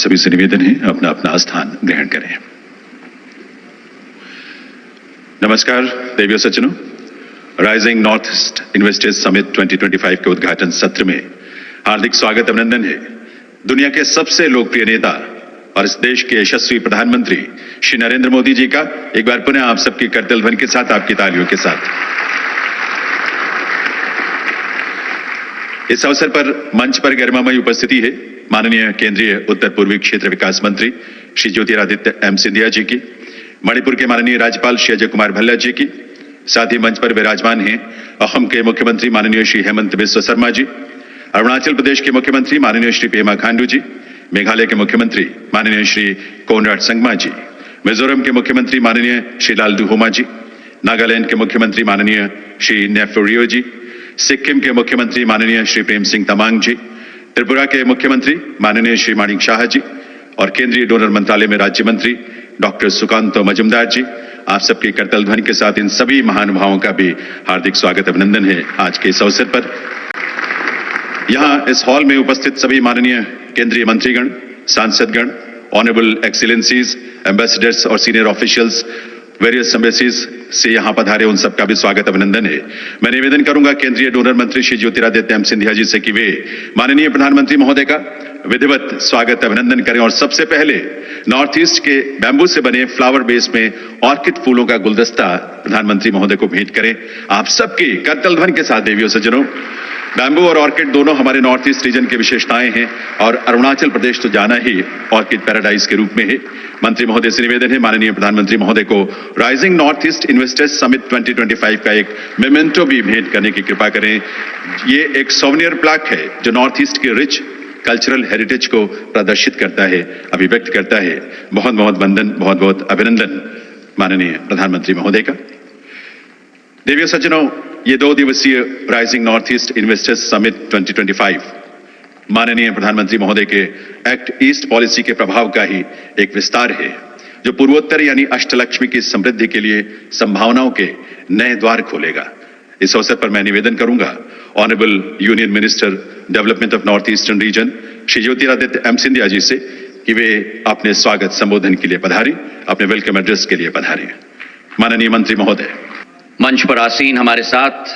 सभी से निवेदन है अपना अपना स्थान ग्रहण करें। नमस्कार देवियों सज्जनों, rising north east investors summit 2025 के उद्घाटन सत्र में हार्दिक स्वागत अभिनंदन है। दुनिया के सबसे लोकप्रिय नेता और इस देश के यशस्वी प्रधानमंत्री श्री नरेंद्र मोदी जी का एक बार पुनः आप सबकी करतल ध्वनि के साथ, आपकी तालियों के साथ। इस अवसर पर मंच पर गरिमामयी उपस्थिति है माननीय केंद्रीय उत्तर पूर्वी क्षेत्र विकास मंत्री श्री ज्योतिरादित्य एम सिंधिया जी की, मणिपुर के माननीय राज्यपाल श्री अजय कुमार भल्ला जी की, साथ ही मंच पर विराजमान हैं असम के मुख्यमंत्री माननीय श्री हेमंत बिस्वा शर्मा जी, अरुणाचल प्रदेश के मुख्यमंत्री माननीय श्री पेमा खांडू जी, मेघालय के मुख्यमंत्री माननीय श्री कोनराड संगमा जी, मिजोरम के मुख्यमंत्री माननीय श्री लालदू होमा जी, नागालैंड के मुख्यमंत्री माननीय श्री नेफ्यू रियो जी, सिक्किम के मुख्यमंत्री माननीय श्री प्रेम सिंह तमांग जी, त्रिपुरा के मुख्यमंत्री माननीय श्री माणिक शाह जी और केंद्रीय डोनर मंत्रालय में राज्य मंत्री डॉक्टर सुकांतो मजुमदार जी, आप सबकी करतल ध्वनि के साथ इन सभी महानुभावों का भी हार्दिक स्वागत अभिनंदन है आज के इस अवसर पर। यहां इस हॉल में उपस्थित सभी माननीय केंद्रीय मंत्रीगण, सांसदगण, ऑनरेबल एक्सीलेंसीज, एम्बेसडर्स और सीनियर ऑफिशियल्स वेरियस एम्बेसीज से यहां पधारे, उन सबका भी स्वागत अभिनंदन है। मैं निवेदन करूंगा केंद्रीय डोनर मंत्री श्री ज्योतिरादित्य एम सिंधिया जी से कि वे माननीय प्रधानमंत्री महोदय का विधिवत स्वागत अभिनंदन करें और सबसे पहले नॉर्थ ईस्ट के बैम्बू से बने फ्लावर बेस में ऑर्किड फूलों का गुलदस्ता प्रधानमंत्री महोदय को भेंट करें। आप सबकी करतल ध्वनि के साथ देवियों सज्जनों, बैम्बू और ऑर्किड दोनों हमारे नॉर्थ ईस्ट रीजन की विशेषताएं हैं और अरुणाचल प्रदेश तो जाना ही ऑर्किड पैराडाइज के रूप में है। मंत्री महोदय से निवेदन है माननीय प्रधानमंत्री महोदय को rising north east investors summit 2025 का एक मेमेंटो भी भेंट करने की कृपा करें। ये एक सोवेनियर प्लाक है जो नॉर्थ ईस्ट के रिच कल्चरल हेरिटेज को प्रदर्शित करता है, अभिव्यक्त करता है। बहुत बहुत वंदन, बहुत बहुत अभिनंदन माननीय प्रधानमंत्री महोदय का। देवियों सज्जनों, ये 2 दिवसीय rising north east investors summit 2025 माननीय प्रधानमंत्री महोदय के एक्ट ईस्ट पॉलिसी के प्रभाव का ही एक विस्तार है जो पूर्वोत्तर यानी अष्टलक्ष्मी की समृद्धि के लिए संभावनाओं के नए द्वार खोलेगा। इस अवसर पर मैं निवेदन करूंगा honourable union minister development of north eastern region Shri Jyotiraditya M Scindia ji से कि वे अपने स्वागत संबोधन के लिए पधारें, अपने वेलकम एड्रेस के लिए पधारें। माननीय मंत्री महोदय। मंच पर आसीन हमारे साथ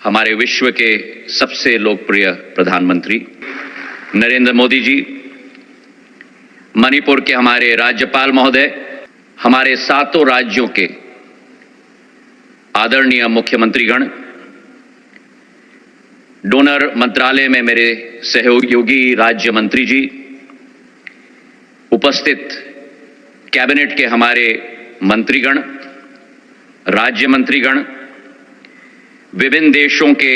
हमारे विश्व के सबसे लोकप्रिय प्रधानमंत्री नरेंद्र मोदी जी, मणिपुर के हमारे राज्यपाल महोदय, हमारे 7 राज्यों के आदरणीय मुख्यमंत्रीगण, डोनर मंत्रालय में मेरे सहयोगी राज्य मंत्री जी, उपस्थित कैबिनेट के हमारे मंत्रीगण, राज्य मंत्रीगण, विभिन्न देशों के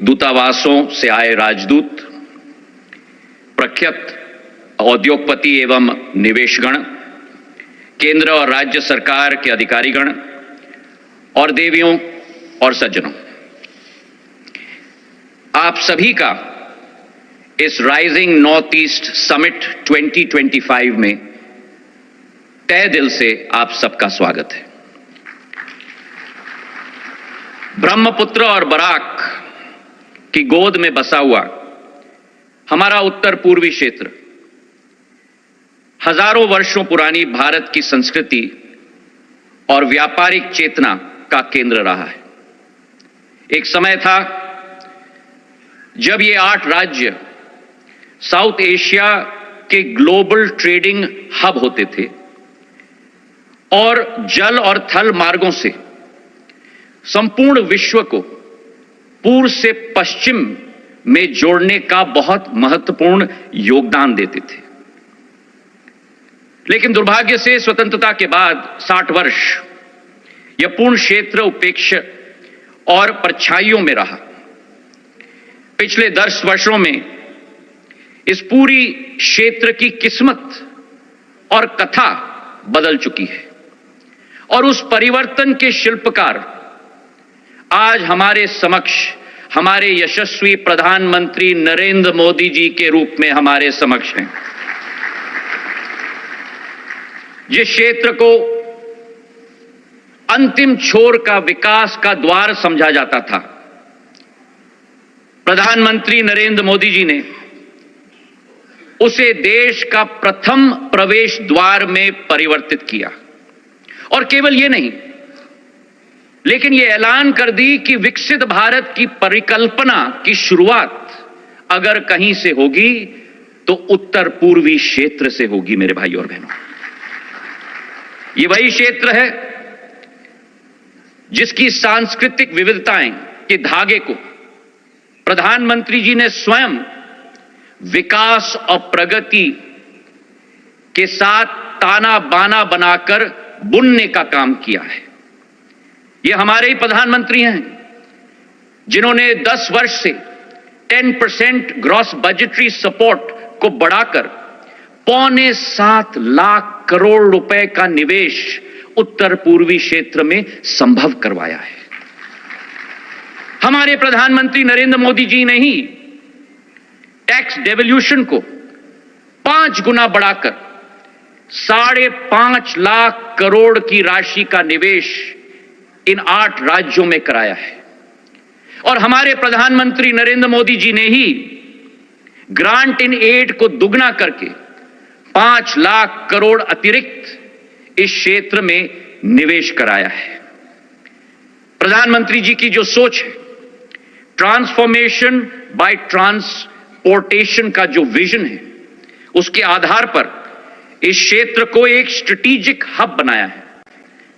दूतावासों से आए राजदूत, प्रख्यात उद्योगपति एवं निवेशगण, केंद्र और राज्य सरकार के अधिकारीगण और देवियों और सज्जनों, आप सभी का इस राइजिंग नॉर्थ ईस्ट समिट 2025 में तहे दिल से आप सबका स्वागत है। ब्रह्मपुत्र और बराक की गोद में बसा हुआ हमारा उत्तर पूर्वी क्षेत्र हजारों वर्षों पुरानी भारत की संस्कृति और व्यापारिक चेतना का केंद्र रहा है। एक समय था जब ये 8 राज्य साउथ एशिया के ग्लोबल ट्रेडिंग हब होते थे और जल और थल मार्गों से संपूर्ण विश्व को पूर्व से पश्चिम में जोड़ने का बहुत महत्वपूर्ण योगदान देते थे। लेकिन दुर्भाग्य से स्वतंत्रता के बाद 60 वर्ष यह पूर्ण क्षेत्र उपेक्षा और परछाइयों में रहा। पिछले 10 वर्षों में इस पूरी क्षेत्र की किस्मत और कथा बदल चुकी है और उस परिवर्तन के शिल्पकार आज हमारे समक्ष हमारे यशस्वी प्रधानमंत्री नरेंद्र मोदी जी के रूप में हमारे समक्ष हैं। जिस क्षेत्र को अंतिम छोर का विकास का द्वार समझा जाता था, प्रधानमंत्री नरेंद्र मोदी जी ने उसे देश का प्रथम प्रवेश द्वार में परिवर्तित किया। और केवल ये नहीं, लेकिन यह ऐलान कर दी कि विकसित भारत की परिकल्पना की शुरुआत अगर कहीं से होगी तो उत्तर पूर्वी क्षेत्र से होगी। मेरे भाई और बहनों, ये वही क्षेत्र है जिसकी सांस्कृतिक विविधताएं के धागे को प्रधानमंत्री जी ने स्वयं विकास और प्रगति के साथ ताना बाना बनाकर बुनने का काम किया है। ये हमारे ही प्रधानमंत्री हैं जिन्होंने 10 वर्ष से 10% ग्रॉस बजटरी सपोर्ट को बढ़ाकर 6.25 लाख करोड़ रुपए का निवेश उत्तर पूर्वी क्षेत्र में संभव करवाया है। हमारे प्रधानमंत्री नरेंद्र मोदी जी ने ही टैक्स डेवल्यूशन को 5 गुना बढ़ाकर 5.5 लाख करोड़ की राशि का निवेश इन 8 राज्यों में कराया है। और हमारे प्रधानमंत्री नरेंद्र मोदी जी ने ही ग्रांट इन एड को दुगना करके 5 लाख करोड़ अतिरिक्त इस क्षेत्र में निवेश कराया है। प्रधानमंत्री जी की जो सोच है, ट्रांसफॉर्मेशन बाय ट्रांसपोर्टेशन का जो विजन है, उसके आधार पर इस क्षेत्र को एक स्ट्रेटेजिक हब बनाया है,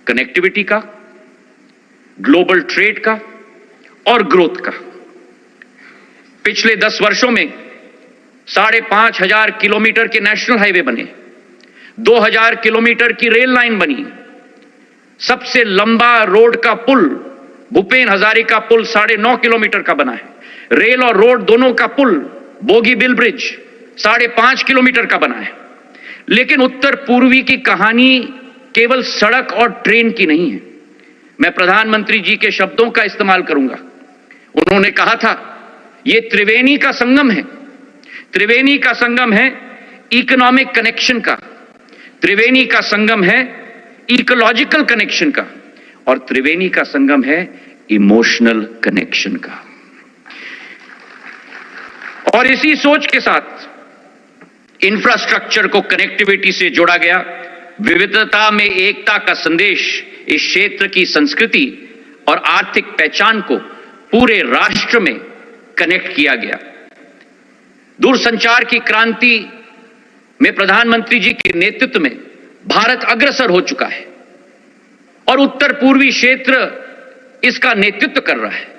कनेक्टिविटी का, ग्लोबल ट्रेड का और ग्रोथ का। पिछले 10 वर्षों में 5,500 किलोमीटर के नेशनल हाईवे बने, 2,000 किलोमीटर की रेल लाइन बनी, सबसे लंबा रोड का पुल भूपेन हजारिका पुल 9.5 किलोमीटर का बना है। रेल और रोड दोनों का पुल बोगीबिल ब्रिज 5.5 किलोमीटर का बना है। लेकिन उत्तर पूर्वी की कहानी केवल सड़क और ट्रेन की नहीं है। मैं प्रधानमंत्री जी के शब्दों का इस्तेमाल करूंगा। उन्होंने कहा था, यह त्रिवेणी का संगम है। त्रिवेणी का संगम है इकोनॉमिक कनेक्शन का, त्रिवेणी का संगम है इकोलॉजिकल कनेक्शन का, और त्रिवेणी का संगम है इमोशनल कनेक्शन का। और इसी सोच के साथ इंफ्रास्ट्रक्चर को कनेक्टिविटी से जोड़ा गया। विविधता में एकता का संदेश इस क्षेत्र की संस्कृति और आर्थिक पहचान को पूरे राष्ट्र में कनेक्ट किया गया। दूरसंचार की क्रांति में प्रधानमंत्री जी के नेतृत्व में भारत अग्रसर हो चुका है और उत्तर पूर्वी क्षेत्र इसका नेतृत्व कर रहा है।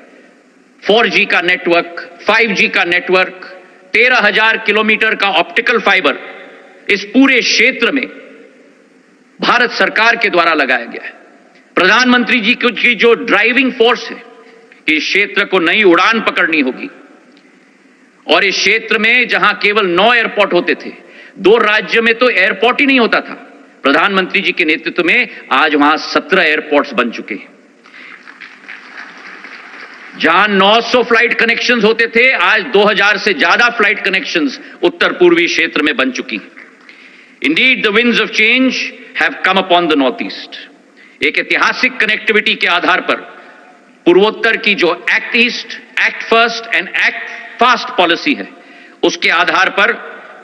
4G का नेटवर्क, 5G का नेटवर्क, 13,000 किलोमीटर का ऑप्टिकल फाइबर इस पूरे क्षेत्र में भारत सरकार के द्वारा लगाया गया है। प्रधानमंत्री जी की जो ड्राइविंग फोर्स है कि इस क्षेत्र को नई उड़ान पकड़नी होगी, और इस क्षेत्र में जहां केवल 9 एयरपोर्ट होते थे, 2 राज्यों में तो एयरपोर्ट ही नहीं होता था, प्रधानमंत्री जी के नेतृत्व में आज वहां 17 एयरपोर्ट्स बन चुके हैं। जहां 900 फ्लाइट कनेक्शंस होते थे, आज 2000 से ज्यादा फ्लाइट कनेक्शंस उत्तर पूर्वी क्षेत्र में बन चुकी हैं। Indeed the winds of change have come upon the north east. एक ऐतिहासिक कनेक्टिविटी के आधार पर पूर्वोत्तर की जो act east, act first and act fast policy है, उसके आधार पर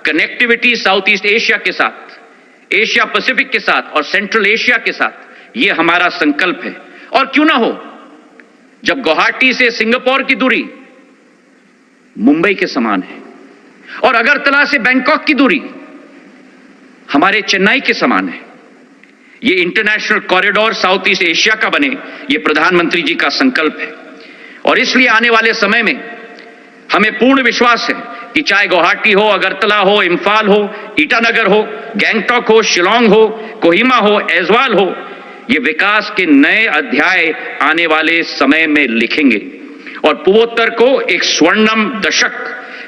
कनेक्टिविटी साउथ ईस्ट एशिया के साथ, एशिया पैसिफिक के साथ और सेंट्रल एशिया के साथ, यह हमारा संकल्प है। और क्यों ना हो, जब गुवाहाटी से सिंगापुर की दूरी मुंबई के समान है और अगरतला से बैंकॉक की दूरी हमारे चेन्नई के समान है, ये international corridor south east Asia का बने, ये प्रधानमंत्री जी का संकल्प है। और इसलिए आने वाले समय में हमें पूर्ण विश्वास है कि चाहे गुवाहाटी हो, अगरतला हो, इम्फाल हो, ईटानगर हो, गैंगटॉक हो, शिलोंग हो, कोहिमा हो, ऐजवाल हो, ये विकास के नए अध्याय आने वाले समय में लिखेंगे। और पूर्वोत्तर को एक स्वर्णिम दशक,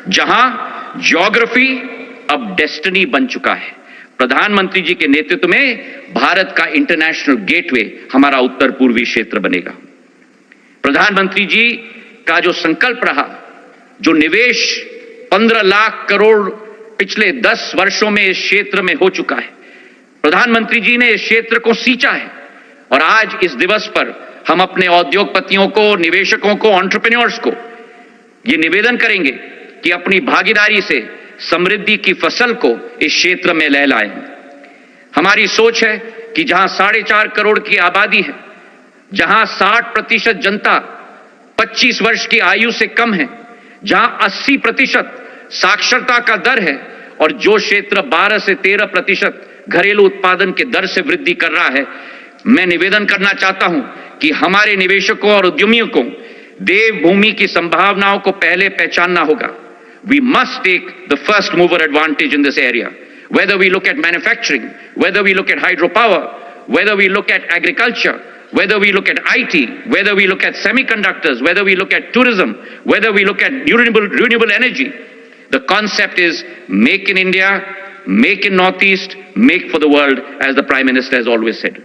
जहां ज्योग्राफी अब डेस्टिनी बन चुका है, प्रधानमंत्री जी के नेतृत्व में भारत का इंटरनेशनल गेटवे हमारा उत्तर पूर्वी क्षेत्र बनेगा। प्रधानमंत्री जी का जो संकल्प रहा, जो निवेश 15 लाख करोड़ पिछले 10 वर्षों में इस क्षेत्र में हो चुका है, प्रधानमंत्री जी ने इस क्षेत्र को सींचा है। और आज इस दिवस पर हम अपने उद्योगपतियों को, निवेशकों को, एंटरप्रेन्योर्स को ये निवेदन करेंगे कि अपनी भागीदारी से समृद्धि की फसल को इस क्षेत्र में लहलाएं। हमारी सोच है कि जहां 4.5 करोड़ की आबादी है, जहां 60% जनता 25 वर्ष की आयु से कम है, जहां 80% साक्षरता का दर है और जो क्षेत्र 12 से 13% घरेलू उत्पादन के दर से वृद्धि कर रहा है, मैं निवेदन करना चाहता हूं कि हमारे निवेशकों और उद्यमियों को देवभूमि की संभावनाओं को पहले पहचानना होगा। We must take the first mover advantage in this area. Whether we look at manufacturing, whether we look at hydropower, whether we look at agriculture, whether we look at IT, whether we look at semiconductors, whether we look at tourism, whether we look at renewable energy, the concept is make in India, make in Northeast, make for the world, as the Prime Minister has always said.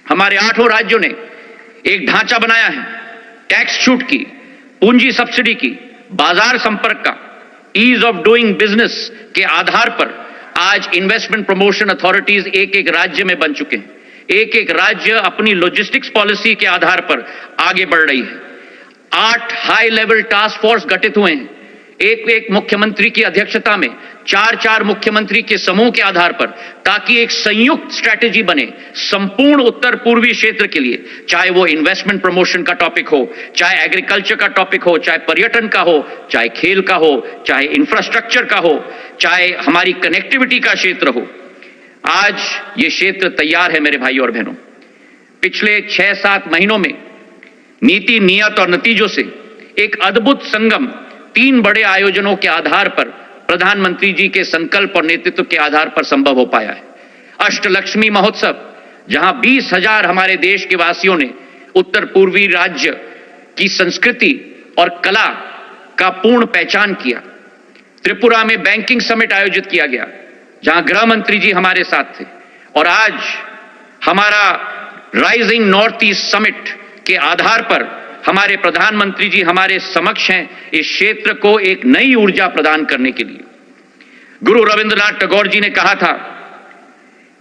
हमारे 8 राज्यों ने एक ढांचा बनाया है tax छूट की, पूंजी सब्सिडी की, बाजार संपर्क का, ईज ऑफ डूइंग बिजनेस के आधार पर आज इन्वेस्टमेंट प्रमोशन अथॉरिटीज एक राज्य में बन चुके हैं। एक राज्य अपनी लॉजिस्टिक्स पॉलिसी के आधार पर आगे बढ़ रही है। 8 हाई लेवल टास्क फोर्स गठित हुए हैं, एक मुख्यमंत्री की अध्यक्षता में 4 मुख्यमंत्री के समूह के आधार पर, ताकि एक संयुक्त स्ट्रैटेजी बने संपूर्ण उत्तर पूर्वी क्षेत्र के लिए, चाहे वो इन्वेस्टमेंट प्रमोशन का टॉपिक हो, चाहे एग्रीकल्चर का टॉपिक हो, चाहे पर्यटन का हो, चाहे खेल का हो, चाहे इंफ्रास्ट्रक्चर का हो, चाहे हमारी कनेक्टिविटी का क्षेत्र हो। आज ये क्षेत्र तैयार है मेरे भाइयों और बहनों। पिछले 6-7 महीनों में नीति, नियत और नतीजों से एक अद्भुत संगम 3 बड़े आयोजनों के आधार पर, प्रधानमंत्री जी के संकल्प और नेतृत्व के आधार पर संभव हो पाया है। अष्टलक्ष्मी महोत्सव, जहां 20,000 हमारे देश के वासियों ने उत्तर पूर्वी राज्य की संस्कृति और कला का पूर्ण पहचान किया। त्रिपुरा में बैंकिंग समिट आयोजित किया गया, जहां गृह मंत्री जी हमारे साथ थे। और आज हमारा राइजिंग नॉर्थ ईस्ट समिट के आधार पर हमारे प्रधानमंत्री जी हमारे समक्ष हैं इस क्षेत्र को एक नई ऊर्जा प्रदान करने के लिए। गुरु रविंद्रनाथ टैगोर जी ने कहा था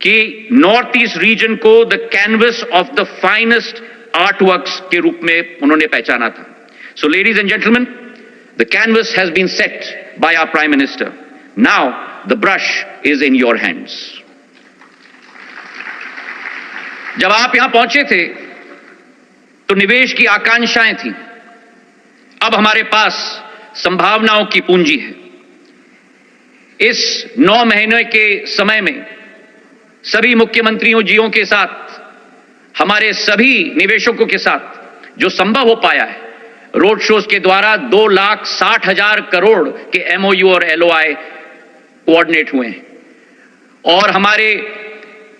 कि नॉर्थ ईस्ट रीजन को the canvas of the finest artworks के रूप में उन्होंने पहचाना था। So ladies and gentleman, the canvas has been set by our prime minister, now the brush is in your hands. जब आप यहां पहुंचे थे तो निवेश की आकांक्षाएं थी, अब हमारे पास संभावनाओं की पूंजी है। इस 9 महीने के समय में सभी मुख्यमंत्रियों जीओ के साथ, हमारे सभी निवेशकों के साथ जो संभव हो पाया है, रोड शोज के द्वारा 2,60,000 करोड़ के एमओयू और एलओआई कोऑर्डिनेट हुए हैं, और हमारे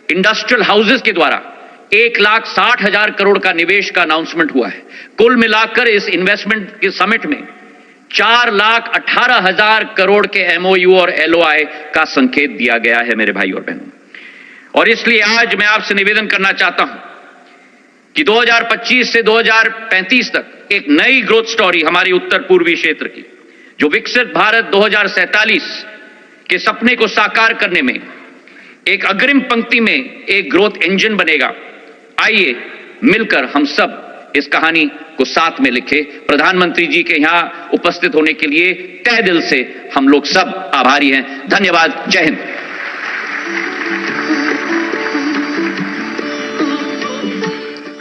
इंडस्ट्रियल हाउसेस के द्वारा 1,60,000 करोड़ का निवेश का अनाउंसमेंट हुआ है। कुल मिलाकर इस इन्वेस्टमेंट के समिट में 4,18,000 करोड़ के एमओयू और एलओआई का संकेत दिया गया है मेरे भाई और बहनों। और इसलिए आज मैं आपसे निवेदन करना चाहता हूं कि 2025 से 2035 तक एक नई ग्रोथ स्टोरी हमारी उत्तर पूर्वी क्षेत्र की, जो विकसित भारत 2047 के सपने को साकार करने में एक अग्रिम पंक्ति में एक ग्रोथ इंजन बनेगा। आइए मिलकर हम सब इस कहानी को साथ में लिखें। प्रधानमंत्री जी के यहां उपस्थित होने के लिए तहे दिल से हम लोग सब आभारी हैं। धन्यवाद। जय हिंद।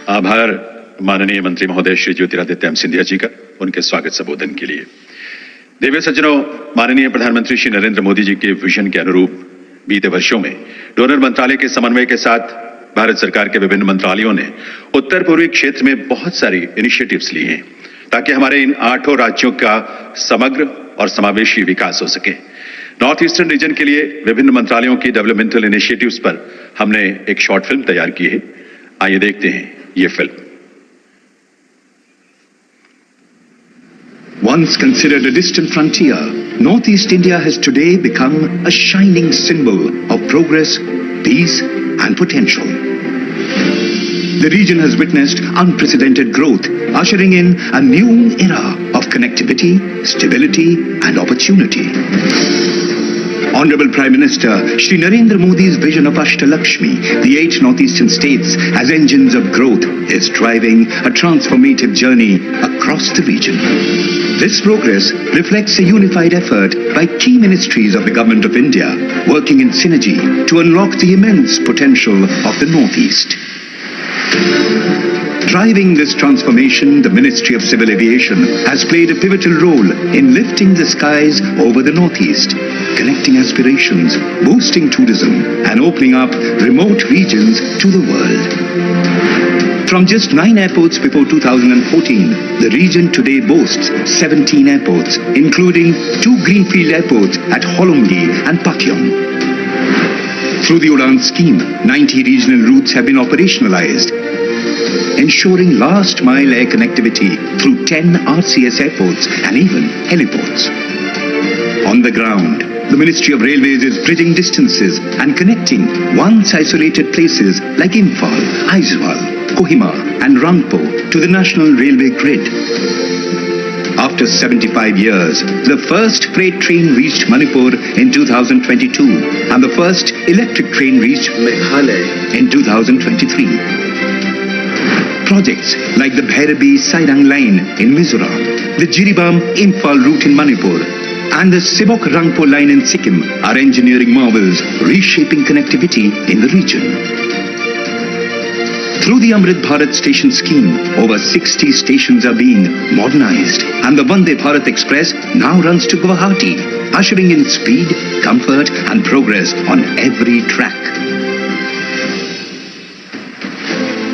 आभार माननीय मंत्री महोदय श्री ज्योतिरादित्य सिंधिया जी का उनके स्वागत संबोधन के लिए। देवी सज्जनों, माननीय प्रधानमंत्री श्री नरेंद्र मोदी जी के विजन के अनुरूप बीते वर्षों में डोनर मंत्रालय के समन्वय के साथ भारत सरकार के विभिन्न मंत्रालयों ने उत्तर पूर्वी क्षेत्र में बहुत सारी इनिशिएटिव्स ली हैं, ताकि हमारे इन 8 राज्यों का समग्र और समावेशी विकास हो सके। नॉर्थ ईस्टर्न रीजन के लिए विभिन्न मंत्रालयों की डेवलपमेंटल इनिशिएटिव्स पर हमने एक शॉर्ट फिल्म तैयार की है। आइए देखते हैं ये film. Once considered a distant frontier, Northeast India has today become a shining symbol of progress, peace and potential. The region has witnessed unprecedented growth, ushering in a new era of connectivity, stability and opportunity. Honorable Prime Minister Shri Narendra Modi's vision of Ashtalakshmi, the 8 northeastern states as engines of growth, is driving a transformative journey across the region. This progress reflects a unified effort by key ministries of the Government of India working in synergy to unlock the immense potential of the Northeast. Driving this transformation, the Ministry of Civil Aviation has played a pivotal role in lifting the skies over the Northeast, connecting aspirations, boosting tourism, and opening up remote regions to the world. From just 9 airports before 2014, the region today boasts 17 airports, including 2 greenfield airports at Holongi and Pakyong. Through the Udan scheme, 90 regional routes have been operationalized, ensuring last-mile air connectivity through 10 RCS airports and even heliports. On the ground, the Ministry of Railways is bridging distances and connecting once isolated places like Imphal, Aizawl, Kohima and Rangpo to the national railway grid. After 75 years, the first freight train reached Manipur in 2022 and the first electric train reached Meghalaya in 2023. Projects like the Bhairabi-Sairang line in Mizoram, the Jiribam-Imphal route in Manipur, and the Sibok-Rangpo line in Sikkim are engineering marvels reshaping connectivity in the region. Through the Amrit Bharat station scheme, over 60 stations are being modernized, and the Vande Bharat Express now runs to Guwahati, ushering in speed, comfort, and progress on every track.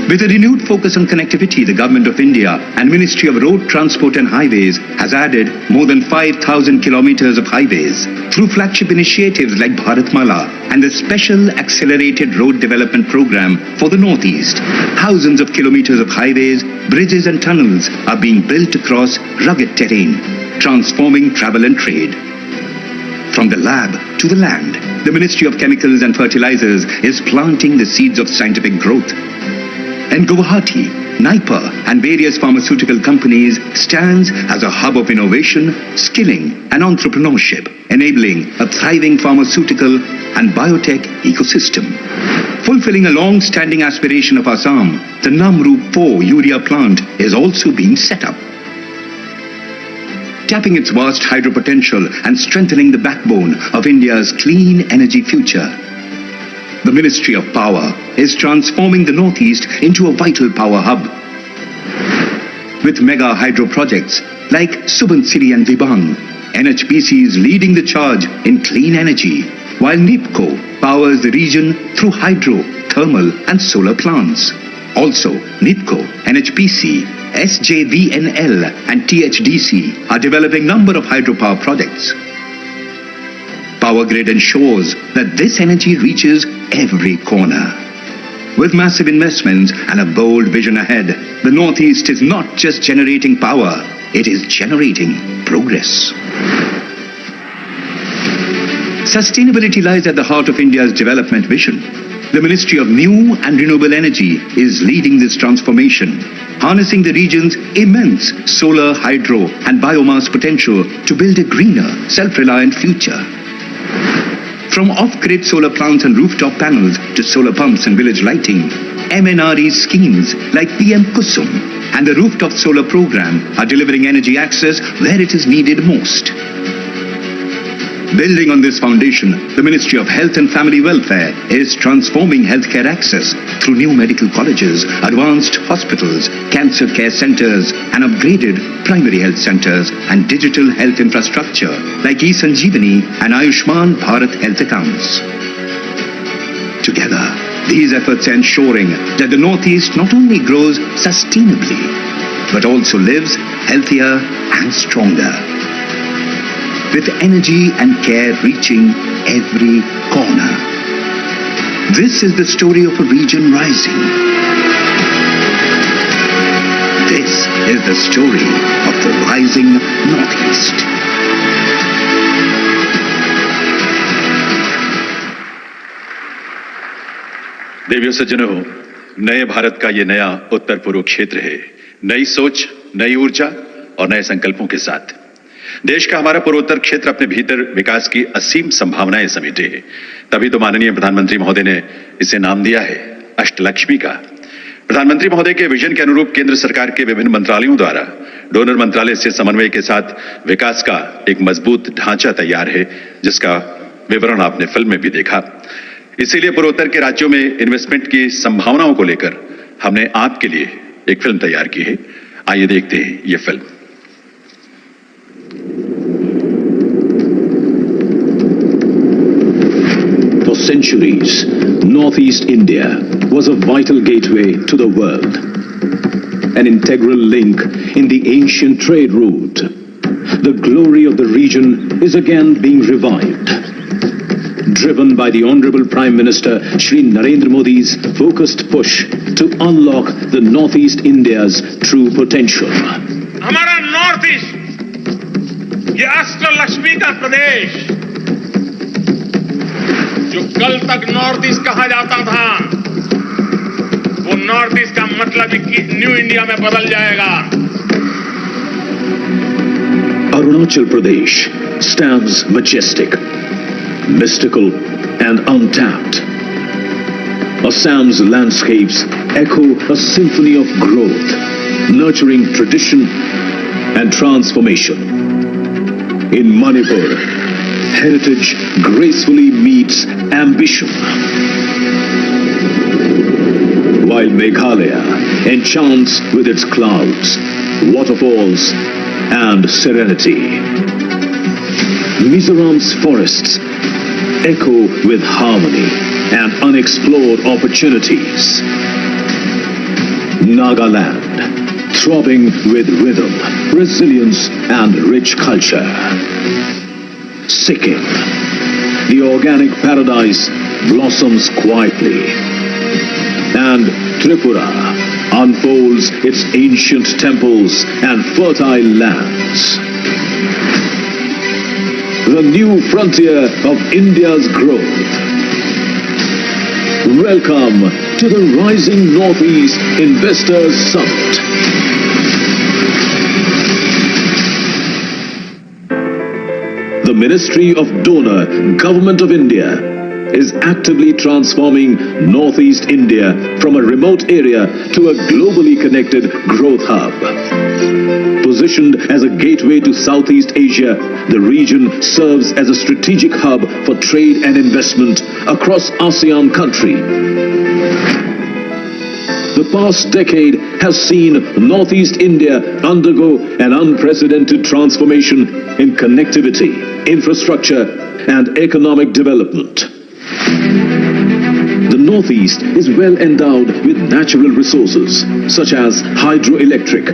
With a renewed focus on connectivity, the Government of India and Ministry of Road Transport and Highways has added more than 5,000 kilometers of highways through flagship initiatives like Bharatmala and the Special Accelerated Road Development Program for the Northeast. Thousands of kilometers of highways, bridges and tunnels are being built across rugged terrain, transforming travel and trade. From the lab to the land, the Ministry of Chemicals and Fertilizers is planting the seeds of scientific growth. In Guwahati, Naipa and various pharmaceutical companies stands as a hub of innovation, skilling and entrepreneurship, enabling a thriving pharmaceutical and biotech ecosystem. Fulfilling a long-standing aspiration of Assam, the Namru 4 urea plant is also being set up. Tapping its vast hydro potential and strengthening the backbone of India's clean energy future, the Ministry of Power is transforming the Northeast into a vital power hub. With mega hydro projects like Subansiri and Dibang, NHPC is leading the charge in clean energy, while NIPCO powers the region through hydro, thermal and solar plants. Also, NIPCO, NHPC, SJVNL and THDC are developing number of hydropower projects. Power Grid ensures that this energy reaches every corner. With massive investments and a bold vision ahead, the Northeast is not just generating power, it is generating progress. Sustainability lies at the heart of India's development vision. The Ministry of New and Renewable Energy is leading this transformation, harnessing the region's immense solar, hydro and biomass potential to build a greener, self-reliant future. From off-grid solar plants and rooftop panels to solar pumps and village lighting, MNRE schemes like PM Kusum and the rooftop solar program are delivering energy access where it is needed most. Building on this foundation, the Ministry of Health and Family Welfare is transforming healthcare access through new medical colleges, advanced hospitals, cancer care centers, and upgraded primary health centers and digital health infrastructure like eSanjeevani and Ayushman Bharat health accounts. Together, these efforts are ensuring that the Northeast not only grows sustainably, but also lives healthier and stronger. With energy and care reaching every corner. This is the story of a region rising. This is the story of the rising Northeast. देवियों सज्जनों, नए भारत का ये नया उत्तर पूर्व क्षेत्र है, नई सोच, नई ऊर्जा और नए संकल्पों के साथ। देश का हमारा पूर्वोत्तर क्षेत्र अपने भीतर विकास की असीम संभावनाएं समेटे है। तभी तो माननीय प्रधानमंत्री महोदय ने इसे नाम दिया है अष्टलक्ष्मी का। प्रधानमंत्री महोदय के विजन के अनुरूप केंद्र सरकार के विभिन्न मंत्रालयों द्वारा डोनर मंत्रालय से समन्वय के साथ विकास का एक मजबूत ढांचा तैयार है, जिसका विवरण आपने फिल्म में भी देखा। इसीलिए पूर्वोत्तर के राज्यों में इन्वेस्टमेंट की संभावनाओं को लेकर हमने आपके लिए एक फिल्म तैयार की है। आइए देखते हैं ये film. For centuries, Northeast India was a vital gateway to the world, an integral link in the ancient trade route. The glory of the region is again being revived. Driven by the Honorable Prime Minister Shri Narendra Modi's focused push to unlock the Northeast India's true potential. हमारा north east ये अष्टलक्ष्मी का प्रदेश, जो कल तक north east कहा जाता था, वो नॉर्थ ईस्ट का मतलब न्यू इंडिया में बदल जाएगा। Arunachal Pradesh stands majestic, mystical and untapped. Assam's landscapes echo a symphony of growth, nurturing tradition and transformation. In Manipur, heritage gracefully meets ambition, while Meghalaya enchants with its clouds, waterfalls and serenity. Mizoram's forests echo with harmony and unexplored opportunities. Nagaland, throbbing with rhythm, resilience and rich culture. Sikkim, the organic paradise, blossoms quietly. And Tripura unfolds its ancient temples and fertile lands. The new frontier of India's growth. Welcome to the Rising Northeast Investors Summit. The Ministry of Donor, Government of India, is actively transforming Northeast India from a remote area to a globally connected growth hub. Positioned as a gateway to Southeast Asia, the region serves as a strategic hub for trade and investment across ASEAN countries. The past decade has seen Northeast India undergo an unprecedented transformation in connectivity, infrastructure, and economic development. The Northeast is well endowed with natural resources such as hydroelectric,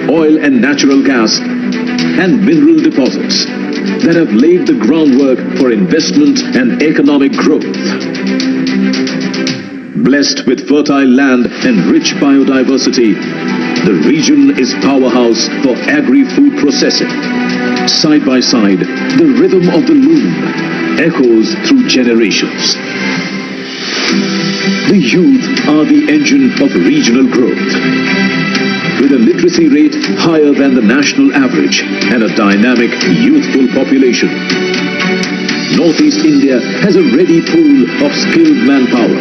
oil and natural gas, and mineral deposits that have laid the groundwork for investment and economic growth. Blessed with fertile land and rich biodiversity, the region is powerhouse for agri-food processing. Side by side, the rhythm of the loom echoes through generations. The youth are the engine of regional growth. With a literacy rate higher than the national average and a dynamic, youthful population, Northeast India has a ready pool of skilled manpower.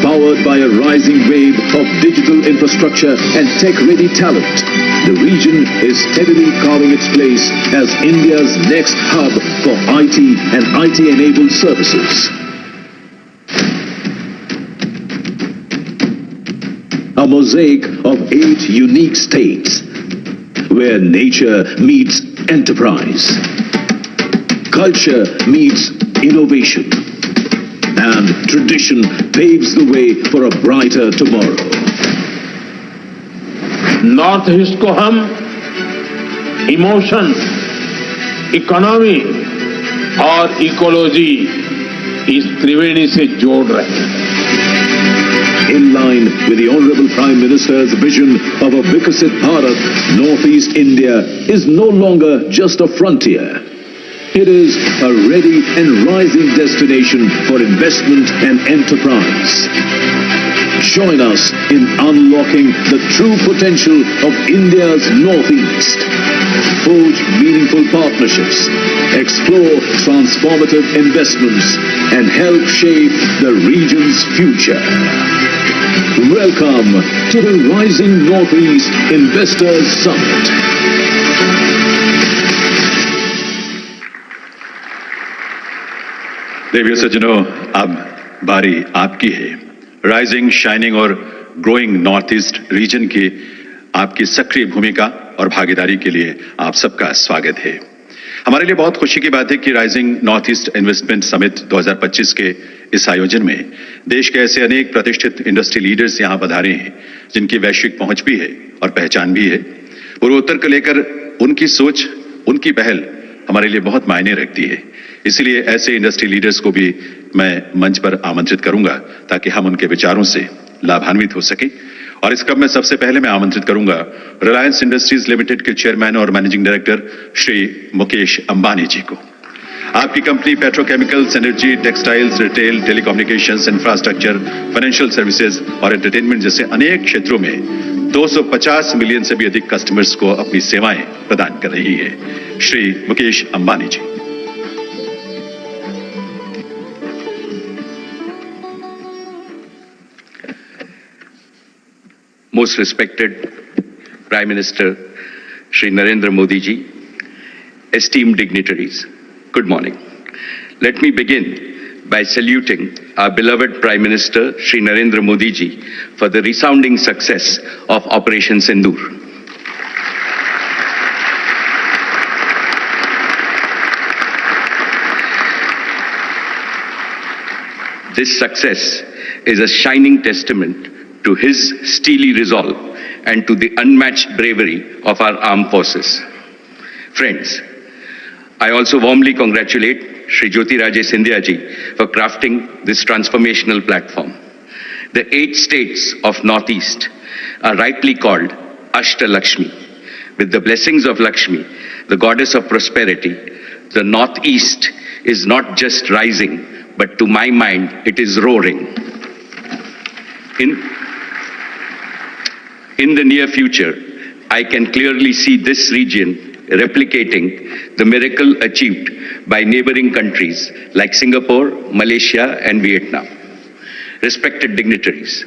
Powered by a rising wave of digital infrastructure and tech-ready talent, the region is steadily carving its place as India's next hub for IT and IT-enabled services. A mosaic of 8 unique states, where nature meets enterprise, culture meets innovation, and tradition paves the way for a brighter tomorrow. North east को हम emotion, economy और ecology इस त्रिवेणी से जोड़ रहे हैं. In line with the Honorable Prime Minister's vision of a Vikasit Bharat, Northeast India is no longer just a frontier. It is a ready and rising destination for investment and enterprise. Join us in unlocking the true potential of India's Northeast. Forge meaningful partnerships, explore transformative investments, and help shape the region's future. Welcome to the Rising Northeast Investors Summit. देवियों सज्जनों, अब बारी आपकी है। Rising, shining और growing north east reason की आपकी सक्रिय भूमिका और भागीदारी के लिए आप सबका स्वागत है। हमारे लिए बहुत खुशी की बात है कि rising north east investment summit 2025 के इस आयोजन में देश के ऐसे अनेक प्रतिष्ठित इंडस्ट्री लीडर्स यहां पधारे हैं जिनकी वैश्विक पहुंच भी है और पहचान भी है। पूर्वोत्तर को लेकर उनकी सोच, उनकी पहल हमारे लिए बहुत मायने रखती है। इसलिए ऐसे इंडस्ट्री लीडर्स को भी मैं मंच पर आमंत्रित करूंगा ताकि हम उनके विचारों से लाभान्वित हो सकें। और इस क्रम में सबसे पहले मैं आमंत्रित करूंगा रिलायंस इंडस्ट्रीज लिमिटेड के चेयरमैन और मैनेजिंग डायरेक्टर श्री मुकेश अंबानी जी को। आपकी company petrochemicals, energy, textiles, retail, telecommunications, infrastructure, financial services और एंटरटेनमेंट जैसे अनेक क्षेत्रों में 250 मिलियन से भी अधिक कस्टमर्स को अपनी सेवाएं प्रदान कर रही है। श्री मुकेश अंबानी जी। Most respected Prime Minister Shri Narendra Modi ji, esteemed dignitaries, good morning. Let me begin by saluting our beloved Prime Minister Shri Narendra Modi ji for the resounding success of Operation Sindoor. This success is a shining testament to his steely resolve and to the unmatched bravery of our armed forces. Friends, I also warmly congratulate Shri Jyotirajay Scindia ji for crafting this transformational platform. The 8 states of Northeast are rightly called Ashtalakshmi. With the blessings of Lakshmi, the goddess of prosperity, the Northeast is not just rising, but to my mind, it is roaring. In the near future, I can clearly see this region replicating the miracle achieved by neighboring countries like Singapore, Malaysia, and Vietnam. Respected dignitaries,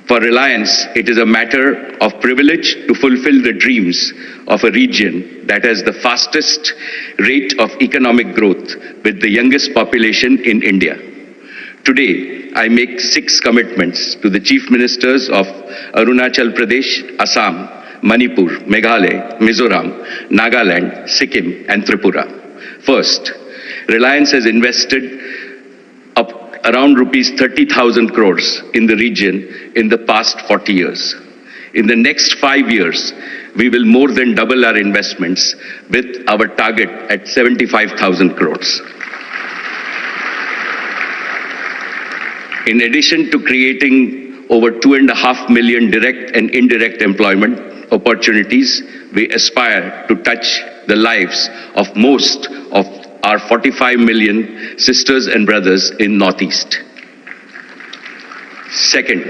for Reliance, it is a matter of privilege to fulfill the dreams of a region that has the fastest rate of economic growth with the youngest population in India. Today, I make 6 commitments to the Chief Ministers of Arunachal Pradesh, Assam, Manipur, Meghalaya, Mizoram, Nagaland, Sikkim, and Tripura. First, Reliance has invested up around rupees 30,000 crores in the region in the past 40 years. In the next 5 years, we will more than double our investments with our target at 75,000 crores. In addition to creating over 2.5 million direct and indirect employment opportunities, we aspire to touch the lives of most of our 45 million sisters and brothers in Northeast. Second,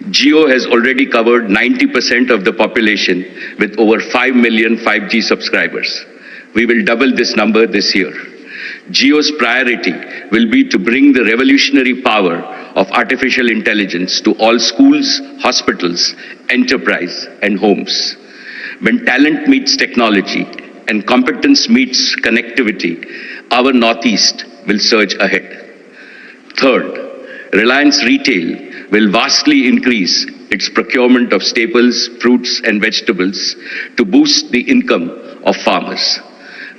Jio has already covered 90% of the population with over 5 million 5G subscribers. We will double this number this year. Jio's priority will be to bring the revolutionary power of artificial intelligence to all schools, hospitals, enterprise, and homes. When talent meets technology and competence meets connectivity, our Northeast will surge ahead. Third, Reliance Retail will vastly increase its procurement of staples, fruits, and vegetables to boost the income of farmers.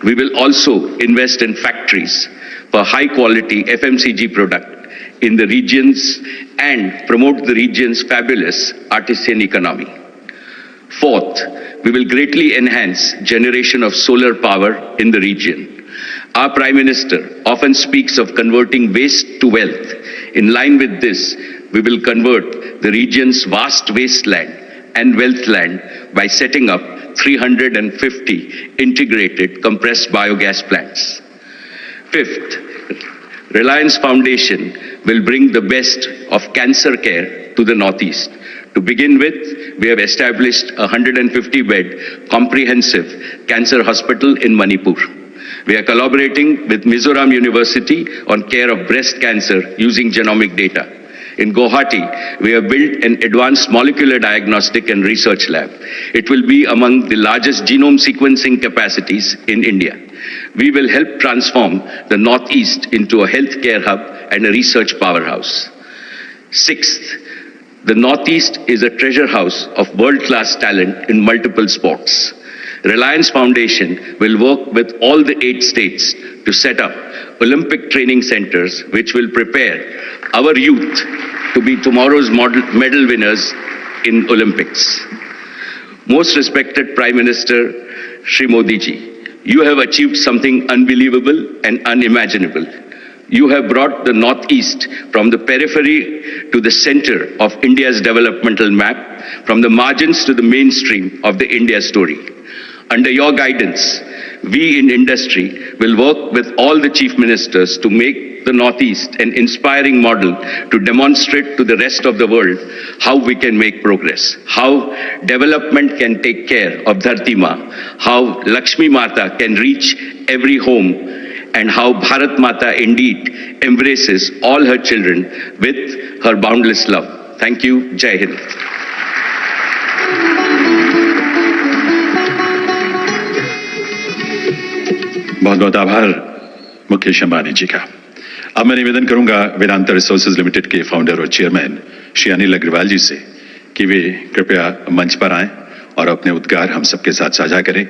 We will also invest in factories for high-quality FMCG product in the regions and promote the region's fabulous artisan economy. Fourth, we will greatly enhance generation of solar power in the region. Our Prime Minister often speaks of converting waste to wealth. In line with this, we will convert the region's vast wasteland and wealth land by setting up 350 integrated compressed biogas plants. Fifth, Reliance Foundation will bring the best of cancer care to the Northeast. To begin with, we have established a 150-bed comprehensive cancer hospital in Manipur. We are collaborating with Mizoram University on care of breast cancer using genomic data. In Guwahati, we have built an advanced molecular diagnostic and research lab. It will be among the largest genome sequencing capacities in India. We will help transform the Northeast into a healthcare hub and a research powerhouse. Sixth, the Northeast is a treasure house of world-class talent in multiple sports. Reliance Foundation will work with all the 8 states to set up Olympic training centers which will prepare our youth to be tomorrow's medal winners in Olympics. Most respected Prime Minister Shri Modi ji, you have achieved something unbelievable and unimaginable. You have brought the Northeast from the periphery to the center of India's developmental map, from the margins to the mainstream of the India story. Under your guidance, we in industry will work with all the chief ministers to make the Northeast an inspiring model to demonstrate to the rest of the world how we can make progress, how development can take care of Dharti Ma, how Lakshmi Mata can reach every home, and how Bharat Mata indeed embraces all her children with her boundless love. Thank you. Jai Hind. बहुत बहुत आभार मुकेश अंबानी जी का। अब मैं निवेदन करूंगा Vedanta resources limited के founder और चेयरमैन श्री अनिल अग्रवाल जी से कि वे कृपया मंच पर आएं और अपने उद्गार हम सबके साथ साझा करें।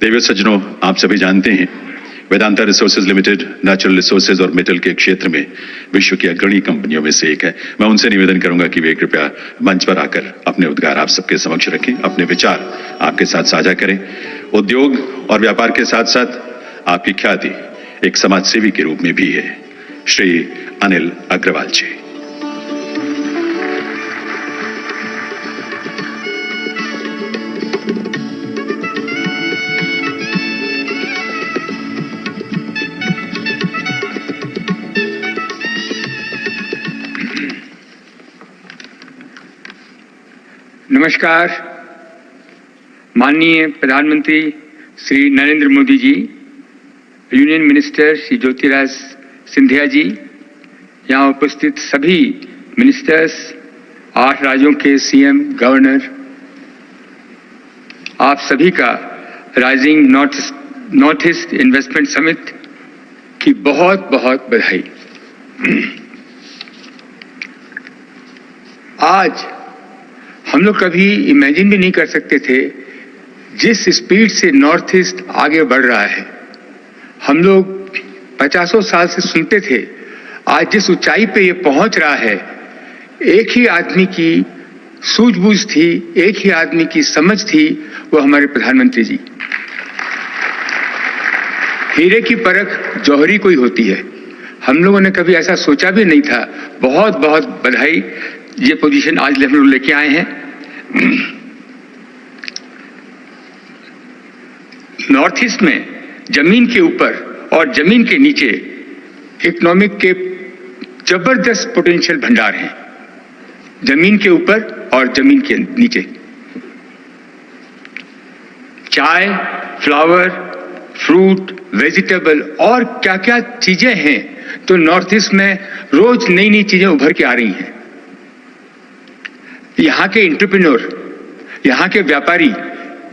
देवियों सज्जनों, आप सभी जानते हैं Vedanta resources limited natural resources और मेटल के क्षेत्र में विश्व की अग्रणी कंपनियों में से एक है। मैं उनसे निवेदन करूंगा कि वे कृपया मंच पर आकर अपने उद्गार आप सबके समक्ष रखें, अपने विचार आपके साथ साझा करें। उद्योग और व्यापार के साथ साथ आपकी ख्याति एक समाज सेवी के रूप में भी है। श्री अनिल अग्रवाल जी। नमस्कार। माननीय प्रधानमंत्री श्री नरेंद्र मोदी जी, यूनियन मिनिस्टर श्री ज्योतिरादित्य सिंधिया जी, यहाँ उपस्थित सभी मिनिस्टर्स, 8 राज्यों के सीएम, गवर्नर, आप सभी का rising north east investment summit की बहुत बहुत बधाई। आज हम लोग कभी इमेजिन भी नहीं कर सकते थे जिस स्पीड से नॉर्थ ईस्ट आगे बढ़ रहा है। हम लोग 50 साल से सुनते थे, आज जिस ऊंचाई पे ये पहुंच रहा है, एक ही आदमी की सूझबूझ थी, एक ही आदमी की समझ थी, वो हमारे प्रधानमंत्री जी। हीरे की परख जौहरी कोई होती है, हम लोगों ने कभी ऐसा सोचा भी नहीं था। बहुत बहुत बधाई, ये पोजीशन आज हम लोग लेके आए हैं। नॉर्थ ईस्ट में जमीन के ऊपर और जमीन के नीचे इकोनॉमिक के जबरदस्त पोटेंशियल भंडार हैं। जमीन के ऊपर और जमीन के नीचे चाय, फ्लावर, फ्रूट, वेजिटेबल और क्या क्या चीजें हैं, तो नॉर्थ ईस्ट में रोज नई नई चीजें उभर के आ रही हैं। यहाँ के एंटरप्रेन्योर, यहाँ के व्यापारी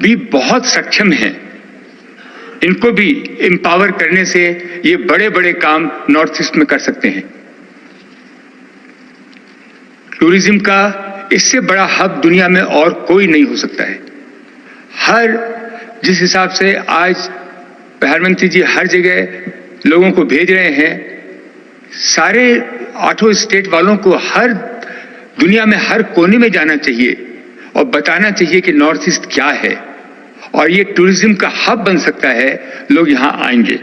भी बहुत सक्षम हैं। इनको भी एम्पावर करने से ये बड़े बड़े काम नॉर्थ ईस्ट में कर सकते हैं। टूरिज्म का इससे बड़ा हब दुनिया में और कोई नहीं हो सकता है। हर जिस हिसाब से आज प्रधानमंत्री जी हर जगह लोगों को भेज रहे हैं, सारे 8 स्टेट वालों को हर दुनिया में हर कोने में जाना चाहिए और बताना चाहिए कि नॉर्थ ईस्ट क्या है और ये टूरिज्म का हब बन सकता है। लोग यहां आएंगे।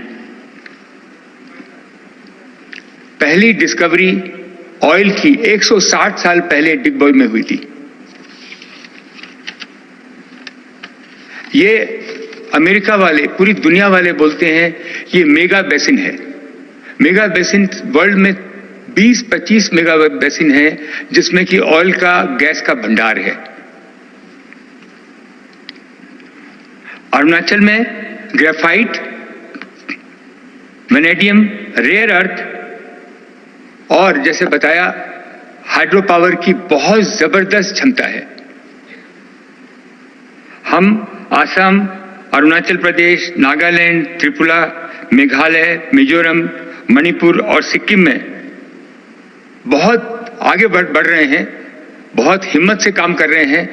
पहली डिस्कवरी ऑयल की 160 साल पहले डिगबॉय में हुई थी। ये अमेरिका वाले, पूरी दुनिया वाले बोलते हैं ये मेगा बेसिन है। मेगा बेसिन वर्ल्ड में 20-25 मेगा बेसिन है जिसमें कि ऑयल का, गैस का भंडार है। अरुणाचल में ग्रेफाइट, वेनेडियम, रेयर अर्थ और जैसे बताया हाइड्रो पावर की बहुत जबरदस्त क्षमता है। हम आसाम, अरुणाचल प्रदेश, नागालैंड, त्रिपुरा, मेघालय, मिजोरम, मणिपुर और सिक्किम में बहुत आगे बढ़ रहे हैं, बहुत हिम्मत से काम कर रहे हैं।